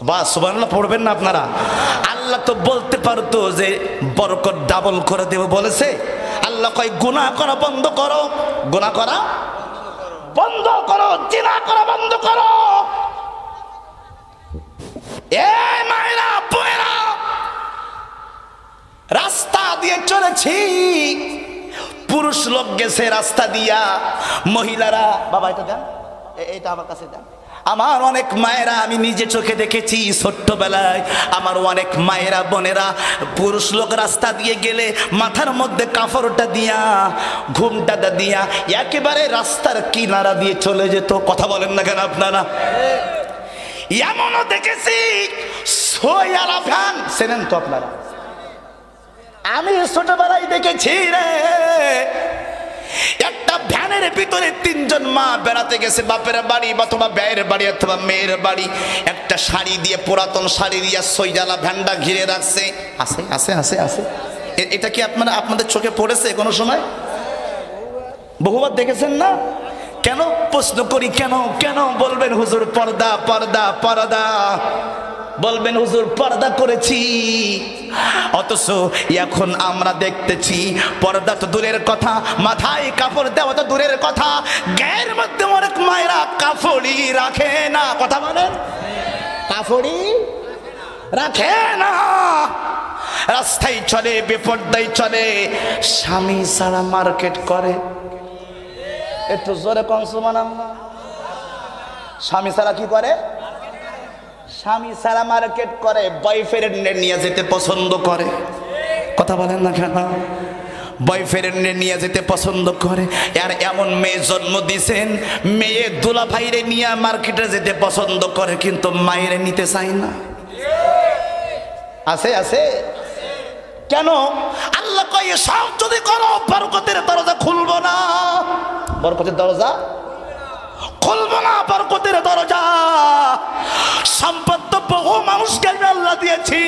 Speaker 1: বাস। সুবহানাল্লাহ পড়বেন না আপনারা? আল্লাহ তো বলতে পারতো যে বরকত ডাবল করে দেব বলেছে। আল্লাহ কয় গুনাহ করা বন্ধ করো, গুনাহ করা বন্ধ করো, জিনা করা বন্ধ করো। এই মায়েরা বোনেরা রাস্তা দিয়ে চলেছি, পুরুষ লোক গেছে রাস্তা দিয়া, মহিলারা বাবা এটা দেন, এটা আমার কাছে দেন। আমার অনেক মায়েরা আমি নিজে চোখে দেখেছি ছোট্টবেলায়, আমার অনেক মায়েরা বোনেরা পুরুষ লোক রাস্তা দিয়ে গেলে মাথার মধ্যে কাপড়টা দিয়া ঘুমটাটা দিয়া একেবারে রাস্তার কিনারা দিয়ে চলে যেত। কথা বলেন না কেন আপনারা? এমনও দেখেছি সোয়ালা ফ্যান, চেনেন তো আপনারা? আমি ছোটবেলায় দেখেছি রে, একটা ভ্যানের ভিতরে 3 জন মা বেড়াতে গেছে বাপের বাড়ি অথবা ভাইয়ের বাড়ি অথবা মেয়ের বাড়ি। একটা শাড়ি দিয়ে, পুরাতন শাড়ি দিয়ে সইজালা ভ্যানটা ঘিরে রাখছে। আছে আছে আছে আছে। এটা কি আপনাদের চোখে পড়েছে কোনো সময়? বহুবার দেখেছেন না? কেন প্রশ্ন করি, কেন কেন বলবেন হুজুর পর্দা পর্দা পর্দা, বলবেন হুজুর পর্দা করেছি, অথচ এখন আমরা দেখতেছি পর্দা তো দূরের কথা, মাথায় কাপড় দেওয়া তো দূরের কথা, গায়ের মধ্যে অনেক মায়েরা কাপড়ই রাখে না। কথা বলেন, কাপড়ই রাখে না, রাস্তায় চলে, বেপর্দায় চলে, স্বামী ছাড়া মার্কেট করে। একটু জোরে কোন সুবহানাল্লাহ। স্বামী ছাড়া কি করে? স্বামী ছাড়া মার্কেট করে, বয়ফ্রেন্ড নিয়ে যেতে পছন্দ করে। কথা বলেন না কেন? বয়ফ্রেন্ড নিয়ে যেতে পছন্দ করে। আর এমন মেয়ে জন্ম দিয়েছেন, মেয়ে দুলা ভাইরে নিয়ে মার্কেটে যেতে পছন্দ করে, কিন্তু মায়েরে নিতে চায় না। আছে আছে কেন? আল্লাহ কয় সব যদি করো বরকতের দরজা খুলবো না, বরকতের দরজা খুলবো না, বরকতের দরজা। সম্পদ তো বহু মানুষকে আমি আল্লাহ দিয়েছি।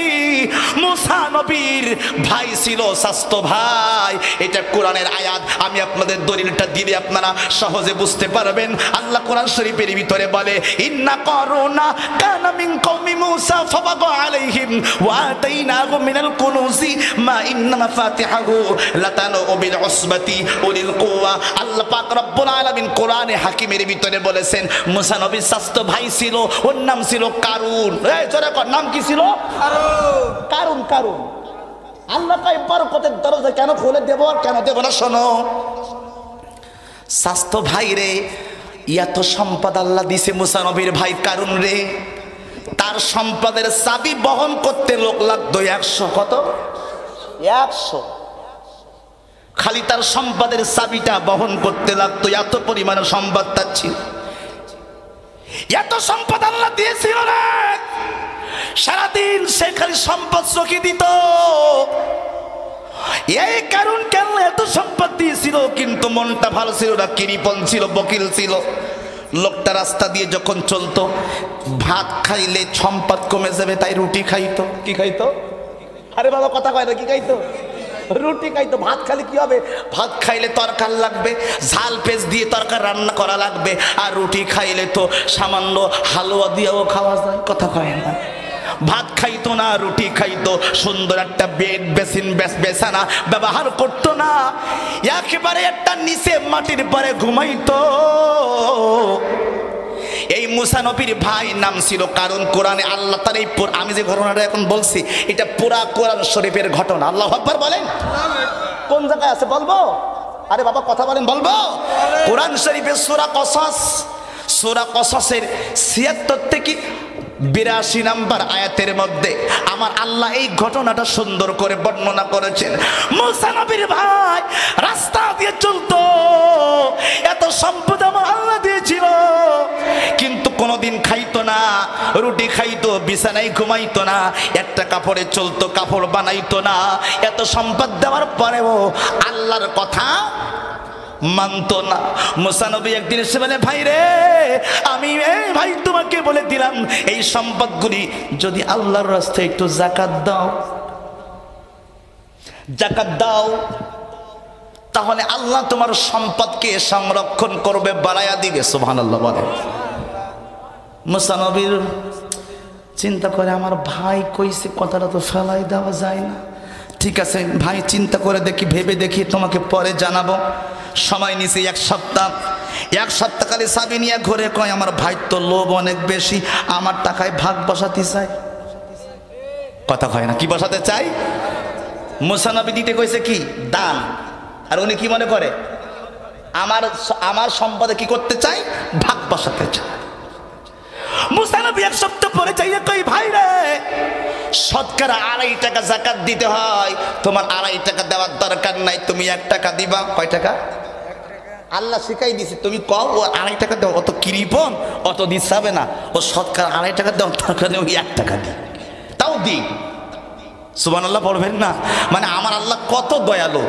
Speaker 1: মুসা নবীর ভাই ছিল স্বাস্থ্য ভাই, এটা কোরআনের আয়াত। আমি আপনাদের দলিলটা দিলে আপনারা সহজে বুঝতে পারবেন। আল্লাহ কোরআন শরীফের ভিতরে বলে, ইন্না কারুনা কানা মিন কওমি মুসা ফাবাগা আলাইহিম ওয়া আতাইনাহু মিনাল কুনুজি মা ইন্না মাফাতিহাহু লাতানু বিল উসবাতি উলিল কুওয়া। আল্লাহ পাক রব্বুল আলামিন কোরআনে হাকিমের ভিতরে বলেছেন, মুসা নবীর স্বাস্থ্য ভাই ছিল, ওর নাম ছিল কারুন। এই জোরে কর, নাম কি ছিল? কারুন। কারুন কারুন। আল্লাহ কয় বরকতের দরজা কেন খুলে দেব আর কেন দেব না? শোনো, স্বাস্থ্য ভাই রে এত সম্পদ আল্লাহ দিছে মুসা নবীর ভাই কারুন রে, তার সম্পদের চাবি বহন করতে লোক লাগতো 100। কত? 100। খালি তার সম্পদের চাবিটা বহন করতে লাগতো, এত পরিমাণে সম্পদ তার ছিল। এত সম্পদ আল্লাহ দিয়েছিল না, সারাদিন সে খালি সম্পদ চোখে দিত। এই কারণ কেন এত সম্পদ দিয়েছিল, কিন্তু মনটা ভালো ছিল না, কৃপণ ছিল, বকিল ছিল। লোকটা রাস্তা দিয়ে যখন চলতো, ভাত খাইলে সম্পদ কমে যাবে তাই রুটি খাইতো। কি খাইতো? আরে বাবা কথা কয় না, কি খাইতো? রুটি খাইতো। ভাত খালি কি হবে? ভাত খাইলে তরকার লাগবে, ঝাল পেঁচ দিয়ে তরকার রান্না করা লাগবে। আর রুটি খাইলে তো সামান্য হালুয়া দিয়েও খাওয়া যায়। কথা কয় না? ভাত খাইতো না, রুটি খাইতো। সুন্দর একটা বেড বেসিন বেছানা ব্যবহার করতো না, একেবারে একটা নিচে মাটির পরে ঘুমাইতো। এই মুসা নবীর ভাই নাম ছিল কারণ। কোরআনে আল্লাহ তার এই আমি যে ঘটনাটা এখন বলছি, এটা পুরা কোরআন শরীফের ঘটনা। আল্লাহু আকবার বলেন। কোন জায়গায় আছে বলবো? আরে বাবা কথা বলেন, বলবো? কোরআন শরীফের সূরা কসস, সূরা কসসের ৭৬ থেকে ৮২ নম্বর আয়াতের মধ্যে আমার আল্লাহ এই ঘটনাটা সুন্দর করে বর্ণনা করেছেন। মুসা নবীর ভাই রাস্তা দিয়ে চলতো, এত সম্পদ আমার আল্লাহ দিয়েছিল, কিন্তু কোনোদিন খাইতো না, রুটি খাইতো, বিছানায় ঘুমাইতো না, একটা কাপড়ে চলতো, কাপড় বানাইতো না। এত সম্পদ দেওয়ার পরেও আল্লাহর কথা মানতো না। মুসা নবী একদিন এসে বলে, ভাই রে, আমি ভাই তোমাকে বলে দিলাম, এই সম্পদগুলি যদি আল্লাহর রাস্তায় একটু যাকাত দাও, যাকাত দাও, তাহলে আল্লাহ তোমার সম্পদকে সংরক্ষণ করবে, বাড়াইয়া দিবে। সুবহানাল্লাহ বলে। মুসা নবী চিন্তা করে, আমার ভাই কইছে কথাটা তো ফেলাই দেওয়া যায় না। ঠিক আছে ভাই, চিন্তা করে দেখি, ভেবে দেখি, তোমাকে পরে জানাবো। সময় নিছে 1 সপ্তাহ। 1 সপ্তাহ কালে চাবি নিয়ে ঘুরে কয়, আমার ভাই তো লোভ অনেক বেশি, আমার টাকায় ভাগ বসাতে চাই। কথা কয় না? কি বসাতে চাই? মুসা নবী দিতে কইছে কি? দান। আর উনি কি মনে করে? আমার সম্পদে কি করতে চাই? ভাগ বসাতে চাই। মুসা নবী 1 সপ্তাহ পরে চাইয়া কই, ভাই রে, শতকরা 2.5 টাকা যাকাত দিতে হয়, তোমার 2.5 টাকা দেওয়ার দরকার নাই, তুমি 1 টাকা দিবা। কয় টাকা? আল্লাহ শিখাই দিছে, তুমি কও ও 2.5 টাকা দাও, অত কৃপণ, অত দিতে হবে না। ও শতকরা 2.5 টাকা দেওয়ার দরকার নেই, 1 টাকা দি, তাও দি। সুবহানাল্লাহ পড়বেন না? মানে আমার আল্লাহ কত দয়ালু।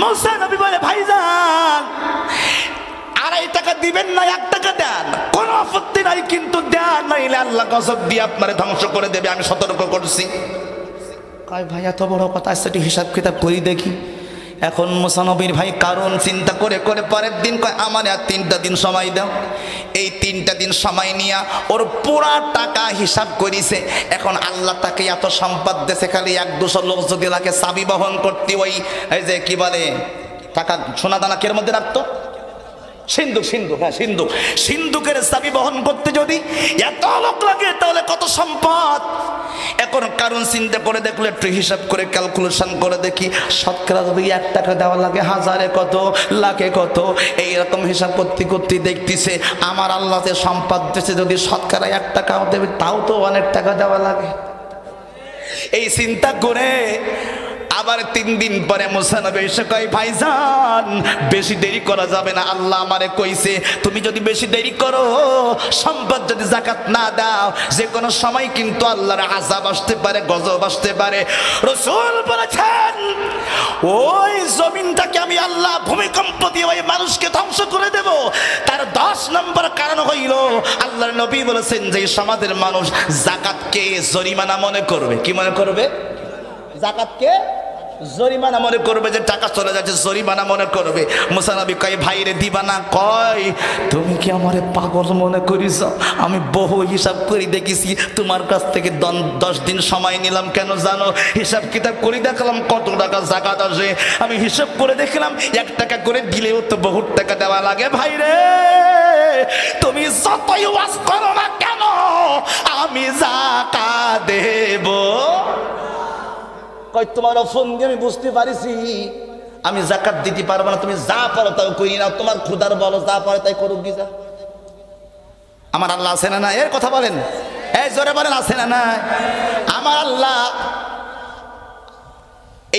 Speaker 1: মুসা নবী বলে, ভাইজান 2.5 টাকা দিবেন না, 1 টাকা দেন, কোনো আপত্তি নাই, কিন্তু দেন, নাইলে আল্লাহ গজব দিয়ে আপনারে ধ্বংস করে দেবে, আমি সতর্ক করছি। কয় ভাই এত বড় কথা, সেটি হিসাব কিতাব করি দেখি। এখন মুসা নবীর ভাই কারণ চিন্তা করে করে পরের দিন কয়, আমার আর 3টা দিন সময় দাও। এই 3টা দিন সময় নিয়ে ওর পুরা টাকা হিসাব করিছে। এখন আল্লাহ তাকে এত সম্পদ দেশে, খালি 1-200 লোক যদি লাগে চাবি বহন করতে, ওই যে কি বলে টাকা সোনা দানা কের মধ্যে রাখতো, সিন্ধুক, সিন্ধুক, হ্যাঁ সিন্ধুক। সিন্ধুকের চাবি বহন করতে যদি এত লোক লাগে তাহলে কত সম্পদ। এখন কারণ চিন্তা করে দেখলে, একটু হিসাব করে ক্যালকুলেশন করে দেখি, শতকরা যদি 1 টাকা দেওয়া লাগে, হাজারে কত, লাখে কত, এইরকম হিসাব করতে করতে দেখতেছে আমার আল্লাহ যে সম্পদ দিয়েছে, যদি শতকরা 1 টাকাও দেবে তাও তো অনেক টাকা দেওয়া লাগে। এই চিন্তা করে আবার 3 দিন পরে মুসা নবী এসে কয়, ভাইজান বেশি দেরি করা যাবে না, আল্লাহ আমারে কইছে তুমি যদি বেশি দেরি করো, সম্পদ যদি যাকাত না দাও, যে কোনো সময় কিন্তু আল্লাহর আযাব আসতে পারে, গজব আসতে পারে। রাসূল বলেছেন ওই জমিনটাকে আমি আল্লাহ ভূমিকম্প দিয়ে ওই মানুষকে ধ্বংস করে দেব। তার 10 নম্বর কারণ হইল, আল্লাহর নবী বলেছেন যে সমাজের মানুষ যাকাতকে জরিমানা মনে করবে। কি মনে করবে? যাকাতকে জরিমানা মনে করবে, যে টাকা চলে যাচ্ছে জরিমানা মনে করবে। মুসা নবী কয়, ভাইরে দিবা না? কয়, তুমি কি আমারে পাগল মনে করিস? আমি বহু হিসাব করে দেখেছি, তোমার কাছ থেকে 10 দিন সময় নিলাম কেন জানো? হিসাব কিতাব করে দেখলাম কত টাকা যাকাত আসে। আমি হিসাব করে দেখলাম 1 টাকা করে দিলেও তো বহুত টাকা দেওয়া লাগে। ভাইরে তুমি যতই ওয়াজ করো না কেন, আমি যাকাত দেব। কই তোমার ফোন দিয়ে আমি বুঝতে পারিছি আমি যাকাত দিতে পারবো না, তুমি যা পারো তাও করি না, তোমার খুদার বলো যা পারো তাই করুক গিয়ে। আমার আল্লাহ আছে না না? এর কথা বলেন, এই জোরে বলেন, আছে না না? আমার আল্লাহ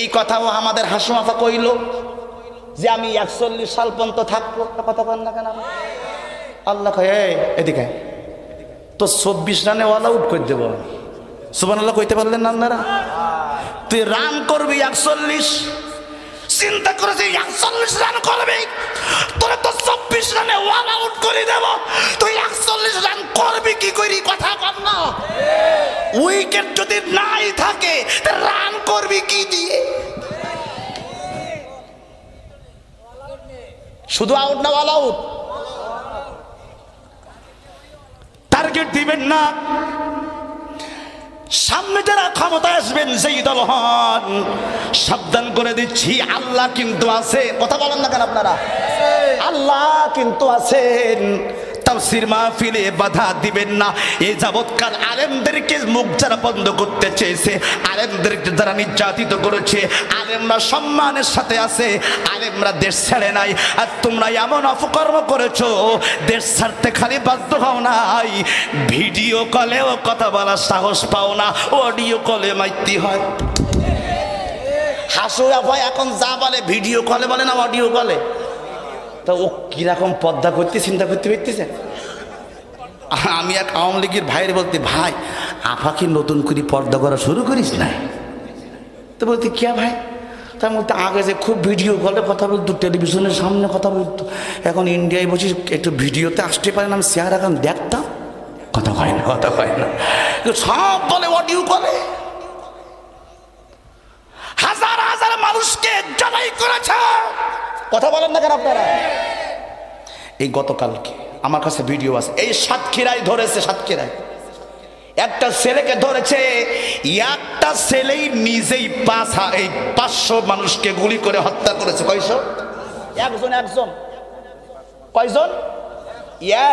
Speaker 1: এই কথাও আমাদের হাসুমাফা কইল যে আমি 41 সাল পর্যন্ত থাকবো। কথা বল না কেন? আল্লাহ কয়, এদিকে তো 24 রানে অল আউট করে দেবো। সুবহানাল্লাহ কইতে পারলেন না আপনারা? তুই রান করবি 41, চিন্তা করে যে 41 রান করবি, তোরা তো 24 রানে অল আউট করে দেব। তুই 41 রান করবি কি করি? কথা কর না। উইকেট যদি নাই থাকে রান করবি কি দিয়ে? শুধু আউট না, অল আউট। টার্গেট দিবেন না। সামনে যারা ক্ষমতা আসবেন সেই দল হন, সাবধান করে দিচ্ছি, আল্লাহ কিন্তু আছে। কথা বলেন না কেন আপনারা? আল্লাহ কিন্তু আছেন। তাফসীর মাহফিলে বাধা দিবেন না। এই যাবৎকাল আলেমদেরকে মুখ যারা বন্ধ করতে চেয়েছে, আলেমদেরকে যারা নির্যাতিত করেছে, আলেমরা সম্মানের সাথে আছে, আলেমরা দেশ ছেড়ে নাই। আর তোমরা এমন অপকর্ম করেছো, দেশ ছাড়তে খালি বাধ্য হও নাই, ভিডিও কলেও কথা বলার সাহস পাও না, অডিও কলে মাইতি হয়। হাসুয়া ভাই এখন যা বলে ভিডিও কলে বলে না অডিও কলে। তা ও কিরকম পর্দা করতে চিন্তা করতে পারতেছে? আমি এক আওয়ামী লীগের ভাইয়ের বলতে, ভাই আপা কি নতুন করে পর্দা করা শুরু করিস না? তো বলতে কে ভাই? তার মধ্যে আগে যে খুব ভিডিও কলে কথা বলতো, টেলিভিশনের সামনে কথা বলতো, এখন ইন্ডিয়ায় বসে একটু ভিডিওতে আসতে পারে না, আমি চেহারা এখন দেখতাম। কথা হয় না, কথা হয় না, সব বলে অডিও কলে। হাজার হাজার মানুষকে জবাই করেছে। কথা বলেন না কেন আপনারা? এই গতকালকে আমার কাছে ভিডিও আছে, এই সাতক্ষীরায় ধরেছে, সাতক্ষীরায় একটা ছেলেকে ধরেছে। একটা ছেলেই নিজেই 500 মানুষকে গুলি করে হত্যা করেছে। কয়শো? একজন। কয়জন?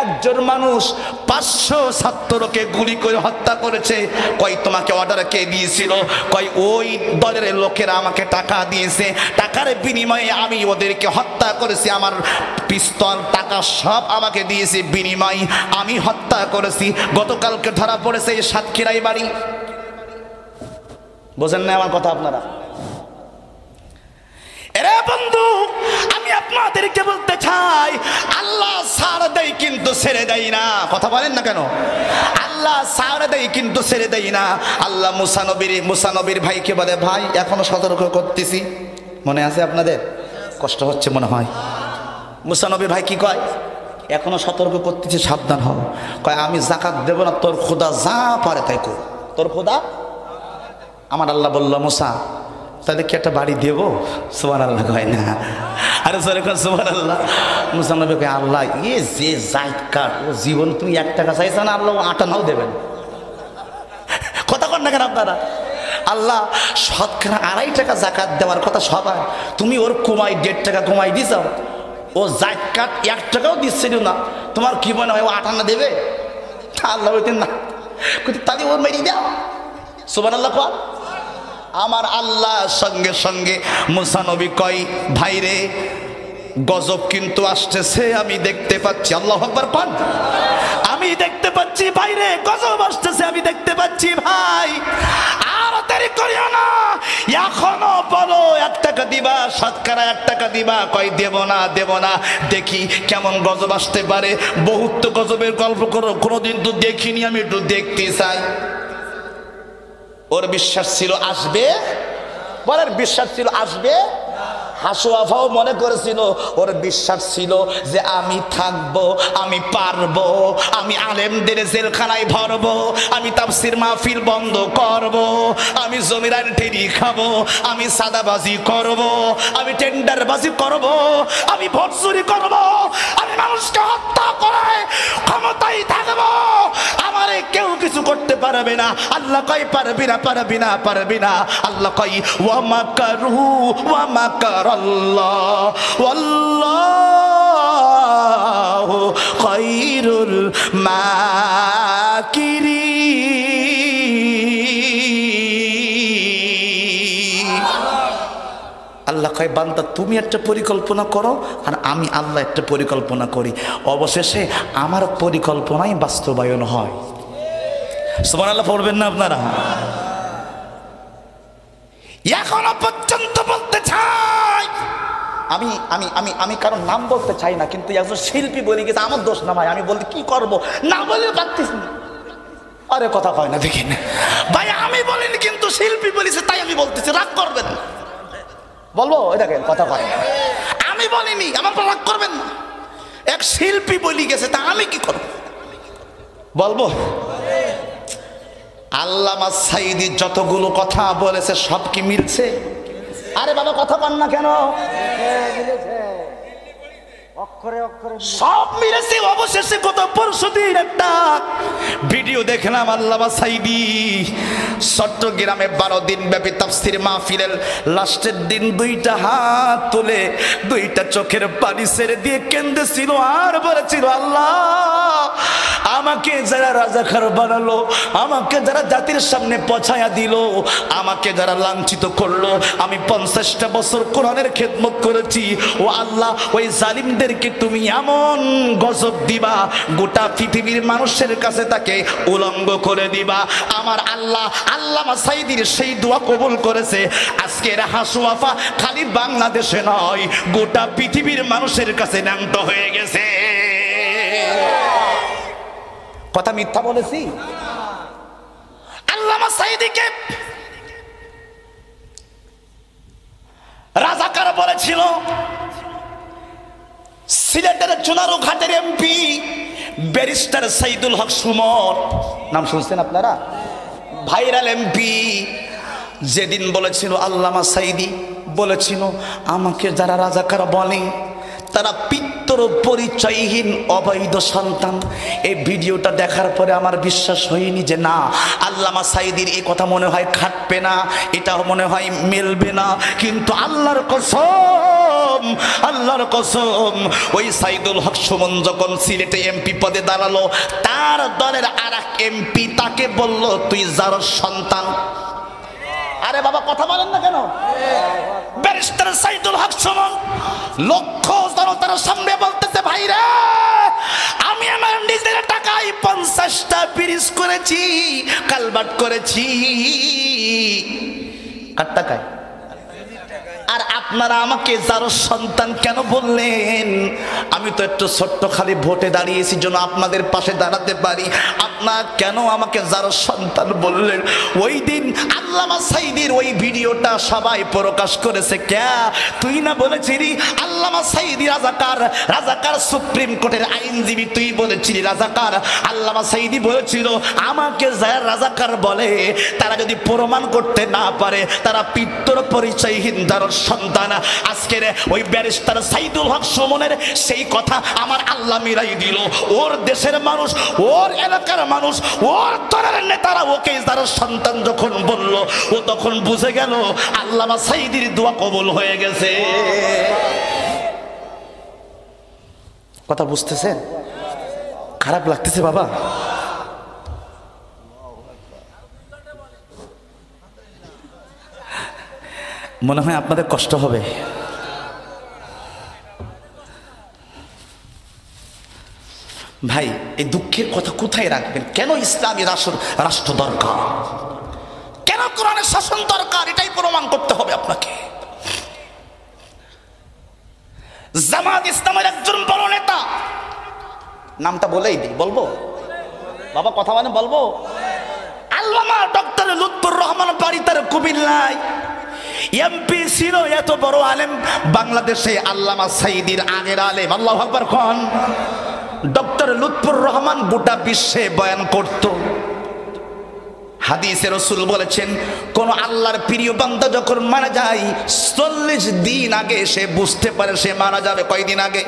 Speaker 1: একজন মানুষ 500 ছাত্রকে গুলি করে হত্যা করেছে। কই তোমাকে অর্ডার কে দিয়েছিল? কই ওই দলের লোকেরা আমাকে টাকা দিয়েছে, টাকার বিনিময়ে আমি ওদেরকে হত্যা করেছি। আমার পিস্তল টাকা সব আমাকে দিয়েছে, বিনিময়ে আমি হত্যা করেছি। গতকালকে ধরা পড়েছে এই সাতক্ষীরাই বাড়ি। বোঝেন না আমার কথা আপনারা? এরে বন্ধু, আমি আপনাদেরকে বলতে চাই, আল্লাহ ছাড় দেয় কিন্তু ছেড়ে দেয় না। কথা বলেন না কেন? আল্লাহ ছাড় দেয় কিন্তু ছেড়ে দেয় না। আল্লাহ মুসা নবীর ভাইকে বলে, ভাই এখনো সতর্ক করতেছি, মনে আছে আপনাদের? কষ্ট হচ্ছে মনে হয়। মুসা নবীর ভাই কি কয়? এখনো সতর্ক করতেছি, সাবধান হও। কয় আমি যাকাত দেব না, তোর খোদা যা পারে তাই কর। তোর খোদা? আমার আল্লাহ বলল, মুসা তাহলে কি একটা বাড়ি দেবো? সুবহানাল্লাহ কয় না, আরে সরে কর সুবহানাল্লাহ। মুসা নবী কয়, আল্লাহ যে জায়েদ কার, ও জীবন তুমি 1 টাকা চাইছো না, আল্লাহ 8 আনাও দেবেন। কথা কর না কেন আপনারা? আল্লাহ শতকরা 2.5 টাকা যাকাত দেওয়ার কথা সবাই, তুমি ওর কমাই 1.5 টাকা কমাই দিছাও। ও জাকাত 1 টাকাও দিচ্ছিল না, তোমার কি মনে হয় ও 8 আনা দেবে? আল্লাহ বলতেন না, তাহলে ও মেরে দাও। সুবহানাল্লাহ। আমার আল্লাহ সঙ্গে সঙ্গে মুসা নবী কয়, ভাইরে গজব কিন্তু আসতেছে, আমি দেখতে পাচ্ছি। আল্লাহু আকবার পান। আমি দেখতে পাচ্ছি ভাইরে, গজব আসতেছে, আমি দেখতে পাচ্ছি। ভাই আর দেরি করিও না, এখনো বলো 1 টাকা দিবা, শতকরা 1 টাকা দিবা। কয় দেব না, দেব না, দেখি কেমন গজব আসতে পারে। বহুত তো গজবের গল্প করো, কোনোদিন তো দেখিনি, আমি একটু দেখতে চাই। ওর বিশ্বাস ছিল আসবে, বলের বিশ্বাস ছিল আসবে। হাসুয়াফাও মনে করেছিল, ওর বিশ্বাস ছিল যে আমি থাকবো, আমি পারবো, আমি আলেমদের জেলখানায় ভরবো, আমি তাফসীর মাহফিল বন্ধ করব, আমি জমিরান ঠেরি খাবো, আমি সাদাবাজি করব, আমি টেন্ডারবাজি করব, আমি ভোট চুরি করব, আমি মানুষকে হত্যা করে ক্ষমতায় থাকবো, আমারে কেউ কিছু করতে পারবে না। আল্লাহ কয় পারবি না, পারবি না, পারবি না। আল্লাহ কয় ওয়া মাকারু ওয়া মাকারাল্লাহ ওয়াল্লাহু খায়রুল মাকিরিন। আল্লাহ কয় বান্দা তুমি একটা পরিকল্পনা করো আর আমি আল্লাহ একটা পরিকল্পনা করি, অবশেষে আমার পরিকল্পনাই বাস্তবায়ন হয়। সুবহানাল্লাহ পড়বেন না আপনারা? এখনো পর্যন্ত বলতে চাই, আমি আমি আমি আমি কারণ নাম বলতে চাই না, কিন্তু একজন শিল্পী বলে গেছে, আমার দোষ না ভাই, আমি বলতে কি করব, না বলে পারতেছি না। আরে কথা কয় না, দেখেন ভাই, আমি বলিনি কিন্তু শিল্পী বলেছে তাই আমি বলতেছি, রাগ করবেন না। বলবো ওই দেখেন কথা কয় না, আমি বলিনি, আমার রাগ করবেন না। এক শিল্পী বলে গেছে তা আমি কি করব, বলবো? আল্লামা সাঈদী যতগুলো কথা বলেছে সব কি মিলছে? আরে বাবা কথা পান না কেন? অক্ষরে অক্ষরে সব মিলেছে। অবশেষে গত পরশুদিন একটা ভিডিও দেখলাম, আল্লামা সাঈদী চট্টগ্রামে 12 দিন ব্যাপী তাফসীর মাহফিলের লাস্টের দিন 2টা হাত তুলে 2টা চোখের পানি ছেড়ে দিয়ে কেঁদেছিল আর বলেছিল, আল্লাহ আমাকে যারা রাজাকার বানালো, আমাকে যারা জাতির সামনে পছায়া দিল, আমাকে যারা লাঞ্ছিত করলো, আমি 50টা বছর কোরআনের খেদমত করেছি, ও আল্লাহ ওই জালিমদেরকে তুমি এমন গজব দিবা, গোটা পৃথিবীর মানুষের কাছে তাকে উলঙ্গ করে দিবা। আমার আল্লাহ আল্লামা সাঈদীর সেই দোয়া কবুল করেছে। আজকের হাসুয়াফা খালি বাংলাদেশে নয়, গোটা পৃথিবীর মানুষের কাছে ন্যান্ত হয়ে গেছে। কথা মিথ্যা বলেছি? আল্লামা সাঈদীকে রাজাকার বলেছিল সিলেটের চুনারুঘাটের এমপি ব্যারিস্টার সাইদুল হক সুমন, নাম শুনছেন আপনারা? Viral MP. যেদিন বলেছিল আল্লামা সাঈদী বলেছিল, আমাকে যারা রাজাকার বলে তারা পিতৃ পরিচয়হীন অবৈধ সন্তান। এই ভিডিওটা দেখার পরে আমার বিশ্বাস হয়নি যে না, আল্লামা সাঈদীর এই কথা মনে হয় খাটবে না, এটা মনে হয় মেলবে না। কিন্তু আল্লাহর কসম, আল্লাহর কসম, ওই সাইদুল হক সুমন যখন সিলেটে এমপি পদে দাঁড়ালো, তার দলের আরেক এমপি তাকে বলল, তুই যার সন্তান। আরে বাবা কথা বলেন না কেন? ব্যারিস্টার সাইদুল হক সুমন লক্ষ জনতার সামনে বলতেছে, ভাইরা আমি আমার নিজের টাকায় 50টা ব্রিজ করেছি, কালভার্ট করেছি। কার টাকায়? আর আপনারা আমাকে যার সন্তান কেন বললেন? আমি তো একটু ছোট্ট খালি ভোটে দাঁড়িয়েছি জন্য আপনাদের পাশে দাঁড়াতে পারি, আপনারা কেন আমাকে যার সন্তান বললেন? ওই দিন আল্লামা সাঈদীর ওই ভিডিওটা সবাই প্রকাশ করেছে। কে তুই না বলেছিলি আল্লামা সাঈদী রাজাকার, রাজাকার সুপ্রিম কোর্টের আইনজীবী, তুই বলেছিলি রাজাকার। আল্লামা সাঈদী বলেছিল, আমাকে যারা রাজাকার বলে তারা যদি প্রমাণ করতে না পারে তারা পিতৃ পরিচয়হীন যার সন্তান। আজকের ওই ব্যারিস্টার সাইদুল হক সুমনের সেই কথা আমার আল্লাহ মিলাই দিল। ওর দেশের মানুষ, ওর এলাকার মানুষ, ওর দলের নেতারা ওকে যার সন্তান যখন বলল, ও তখন বুঝে গেল আল্লামা সাঈদীর দোয়া কবুল হয়ে গেছে। কথা বুঝতেছেন? খারাপ লাগতেছে বাবা? মনে হয় আপনাদের কষ্ট হবে। ভাই, এই দুঃখের কথা কোথায় রাখবেন? কেন ইসলামী রাষ্ট্র দরকার, কেন কোরআনের শাসন দরকার, এটাই প্রমাণ করতে হবে আপনাকে। জামাত ইসলামের একজন বড় নেতা, নামটা বলেই দিই, বলবো বাবা? কথা মানে বলবো? আল্লামা ডক্টর লুৎফুর রহমান বাড়ি তার কুমিল্লায়, এমপি ছিল, এত বড় আলেম বাংলাদেশে, আল্লামা সাইদির আগের আলেম। আল্লাহু আকবার খান। ডক্টর লুৎফুর রহমান গোটা বিশ্বে বয়ান করত। হাদিসে রাসূল বলেছেন, কোন আল্লাহর প্রিয় বান্দা যখন মারা যায় 40 দিন আগে সে বুঝতে পারে সে মারা যাবে। কয়দিন আগে?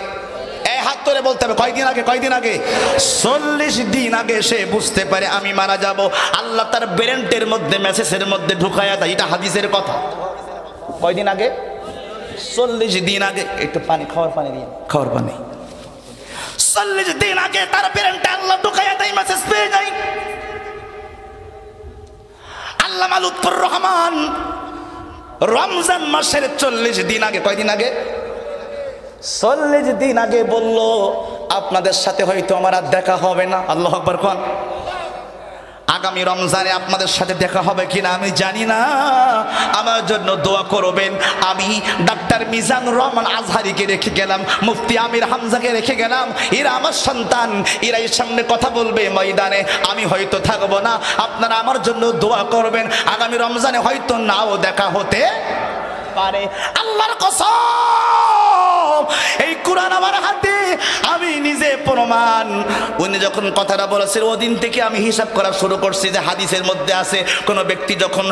Speaker 1: এই হাত ধরে বলতে হবে, কয়দিন আগে? কয়দিন আগে? 40 দিন আগে সে বুঝতে পারে আমি মারা যাব। আল্লাহ তার ব্রেনের মধ্যে, মেসেজের মধ্যে ঢুকায়া দেয়। এটা হাদিসের কথা। কয়দিন আগে? 40 দিন আগে। একটু পানি, খাওয়ার পানি দিন, খাওয়ার পানি। 40 দিন আগে তার ব্রেনটা আল্লাহ ঢুকায়া দেয়, মেসেজ পেয়ে যায়। আল্লামা লুৎফুর রহমান রমজান মাসের 40 দিন আগে, কয়দিন আগে? 40 দিন আগে বলল, আপনাদের সাথে হয়তো আমার আর দেখা হবে না। আল্লাহু আকবার কোন। আগামী রমজানে আপনাদের সাথে দেখা হবে কিনা আমি জানি না, আমার জন্য দোয়া করবেন। আমি ডাক্তার মিজানুর রহমান আজহারিকে রেখে গেলাম, মুফতি আমির হামজাকে রেখে গেলাম। এরা আমার সন্তান, এরাই সামনে কথা বলবে ময়দানে, আমি হয়তো থাকবো না। আপনারা আমার জন্য দোয়া করবেন। আগামী রমজানে হয়তো নাও দেখা হতে পারে। আল্লাহর কসম, এই কোরআন আমার হাতে, আমি নিজে প্রমাণ। উনি যখন কথাটা বলেছেন, ওদিন থেকে আমি হিসাব করা শুরু করছি যে হাদিসের মধ্যে আছে, কোন ব্যক্তি যখন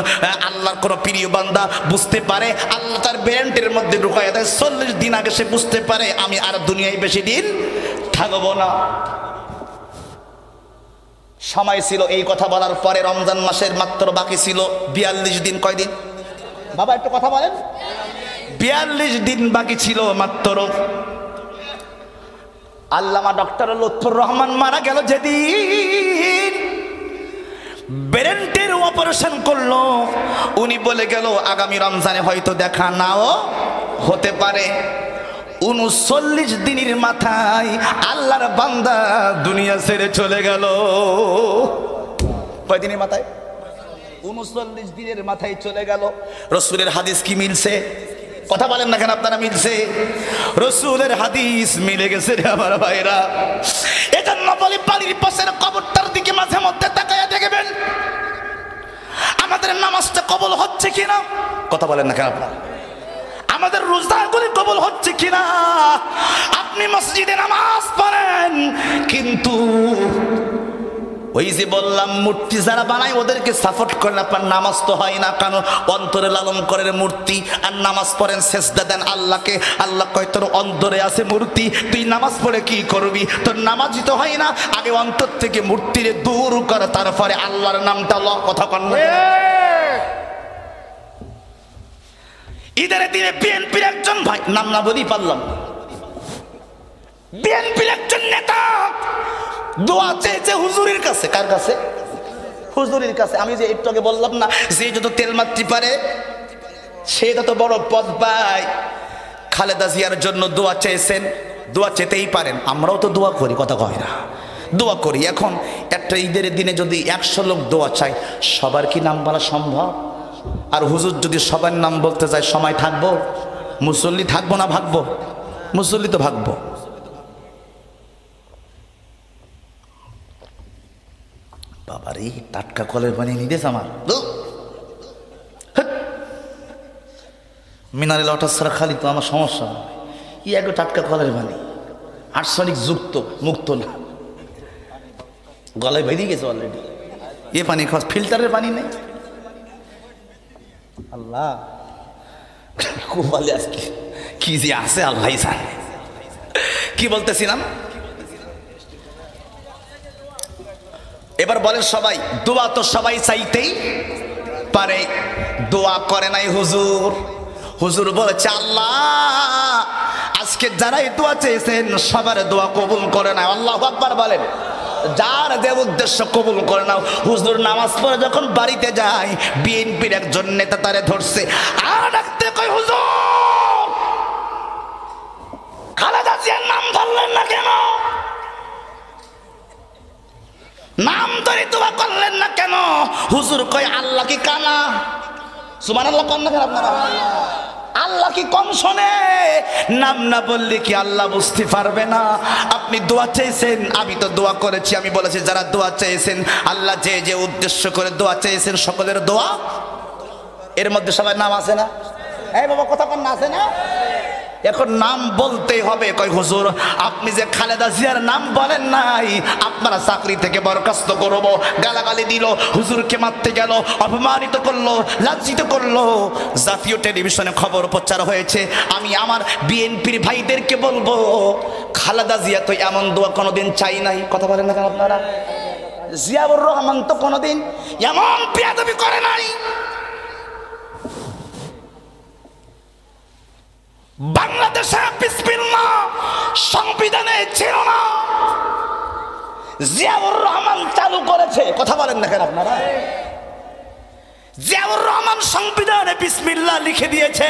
Speaker 1: আল্লাহর কোন প্রিয় বান্দা বুঝতে পারে, আল্লাহ তার ব্রেনের মধ্যে ঢুকায় দেয়, 40 দিন আগে সে বুঝতে পারে আমি আর দুনিয়ায় বেশি দিন থাকবো না। সময় ছিল এই কথা বলার পরে, রমজান মাসের মাত্র বাকি ছিল 42 দিন। কয়দিন বাবা একটু কথা বলেন? 42 দিন বাকি ছিল মাত্র। আল্লামা ডক্টর লুৎফুর রহমান মারা গেল যেদিন, ব্রেনের অপারেশন করলো। উনি বলে গেল আগামী রমজানে হয়তো দেখা নাও হতে পারে। 39 দিনের মাথায় আল্লাহর বান্দা দুনিয়া ছেড়ে চলে গেল। কয়দিনের মাথায়? 39 দিনের মাথায় চলে গেল। রাসূলের হাদিস কি মিলছে? কথা বলেন না কেন আপনারা? মিলছে। রাসূলের হাদিস মিলে গেছে রে আমার ভাইরা। এজন্য বলি, বাড়ির পাশের কবরটার দিকে মাঝে মধ্যে তাকায়া দেখবেন আমাদের নামাজটা কবুল হচ্ছে কিনা। কথা বলেন না কেন আপনারা? আমাদের রোজাগুলি কবুল হচ্ছে কিনা। আপনি মসজিদে নামাজ পড়েন, কিন্তু ওই যে বললাম মূর্তি যারা বানায় ওদেরকে সাপোর্ট করেন, আপনার নামাজ তো হয় না। কারণ অন্তরে লালন করেন মূর্তি, আর নামাজ পড়েন, সেজদা দেন আল্লাহকে। আল্লাহ কয় তোর অন্তরে আছে মূর্তি, তুই নামাজ পড়ে কি করবি? তোর নামাজই তো হয় না। আগে অন্তর থেকে মূর্তিরে দূর কর, তারপরে আল্লাহর নামটা ল। কথা কন না? ঈদের দিনে বিএনপির একজন ভাই, নাম না বলি পারলাম, বিএনপির একজন নেতা দোয়া চেয়েছে হুজুরের কাছে। কার কাছে? হুজুরের কাছে। আমি যে একটু আগে বললাম না, যে যত তেল মাত্রি পারে সে তত বড় পদ পায়। খালেদা জিয়ার জন্য দোয়া চেয়েছেন, দোয়া চেতেই পারেন, আমরাও তো দোয়া করি। কথা কয় না? দোয়া করি। এখন একটা ঈদের দিনে যদি 100 লোক দোয়া চায়, সবার কি নাম বলা সম্ভব? আর হুজুর যদি সবার নাম বলতে চায়, সময় থাকবো? মুসল্লি থাকবো না ভাগবো? মুসল্লি তো ভাগবো। বাবারে, টাটকা কলের পানি নিদেশ আমার। মিনারেল ওয়াটার ছাড়া খালি তো আমার সমস্যা। ই একটু টাটকা কলের পানি, আর্সেনিক যুক্ত, মুক্ত না। গলায় বেরিয়ে গেছে অলরেডি। এ পানি খাওয়া, ফিল্টারের পানি নেই। আল্লাহ আজকে কি যে আছে আল্লাহ জানে। কি বলতেছিলাম? এবার বলেন সবাই, দোয়া তো সবাই চাইতেই পারে, দোয়া করে নাই হুজুর। হুজুর বলেছে আল্লাহ আজকে যারাই দোয়া চেয়েছেন সবার দোয়া কবুল করে না, আল্লাহু আকবার বলেন। যার যে উদ্দেশ্য কবুল করে নাও। হুজুর নামাজ পড়ে যখন বাড়িতে যায়, বিএনপির একজন নেতা তারে ধরছে, আর ডাকতে কই, হুজুর খালেদা জিয়ার নাম ধরলেন না কেন? নাম ধরে দোয়া করলেন না কেন? হুজুর কই, আল্লাহ কি কানা? সুবহানাল্লাহ কোন না কেন আপনারা? আল্লাহ কি কম শোনে? নাম না বললে কি আল্লাহ বুঝতে পারবে না? আপনি দোয়া চেয়েছেন, আমি তো দোয়া করেছি। আমি বলেছি যারা দোয়া চেয়েছেন, আল্লাহ যে যে উদ্দেশ্য করে দোয়া চেয়েছেন সকলের দোয়া, এর মধ্যে সবাই নাম আছে না? এই বাবা কথা কন না, আছে না? এখন নাম বলতেই হবে। কই হুজুর আপনি যে খালেদা জিয়ার নাম বলেন নাই, আপনারা চাকরি থেকে বরখাস্ত করব। গালাগালি দিল, হুজুরকে মারতে গেল, অপমানিত করলো, লাজ্জিত করলো। জাতীয় টেলিভিশনে খবর প্রচার হয়েছে। আমি আমার বিএনপির ভাইদেরকে বলবো, খালেদা জিয়া তো এমন দোয়া কোনোদিন চাই নাই। কথা বলেন না কেন আপনারা? জিয়াউর রহমান তো কোনোদিন এমন বেয়াদবি করে নাই। বাংলাদেশে বিসমিল্লাহ সংবিধানে ছিল না, জিয়াউর রহমান চালু করেছে। কথা বলেন না কেন আপনারা? জিয়াউর রহমান সংবিধানে বিসমিল্লাহ লিখে দিয়েছে।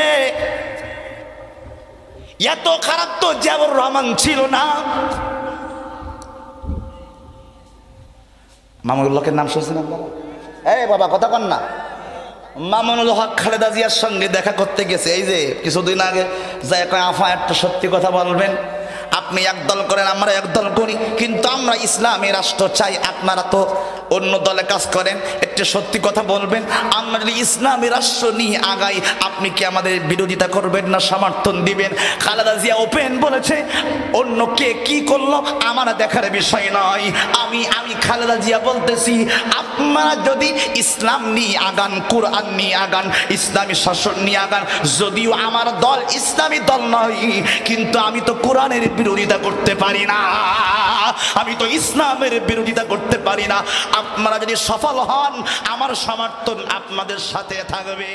Speaker 1: এত খারাপ তো জিয়াউর রহমান ছিল না। মামুনুল হকের নাম শুনছেন আপনারা? এই বাবা কথা কন না। মামুনুল হক খালেদা জিয়ার সঙ্গে দেখা করতে গেছে, এই যে কিছুদিন আগে, যাই কয় আফা একটা সত্যি কথা বলবেন, আপনি একদল করেন আমরা একদল করি, কিন্তু আমরা ইসলামী রাষ্ট্র চাই, আপনারা তো অন্য দলে কাজ করেন, একটা সত্যি কথা বলবেন। আমরা যদি ইসলামী রাষ্ট্র নিয়ে আগাই, আপনি কি আমাদের বিরোধিতা করবেন না সমর্থন দিবেন? খালেদা জিয়া ওপেন বলেছে, অন্য কে কি করলো আমার দেখার বিষয় নয়। আমি খালেদা জিয়া বলতেছি, আপনারা যদি ইসলাম নিয়ে আগান, কোরআন নিয়ে আগান, ইসলামী শাসন নিয়ে আগান, যদিও আমার দল ইসলামী দল নয়, কিন্তু আমি তো কোরআনের বিরোধিতা করতে পারি না, আমি তো ইসলামের বিরোধিতা করতে পারি না। আপনারা যদি সফল হন, আমার সমর্থন আপনাদের সাথে থাকবে।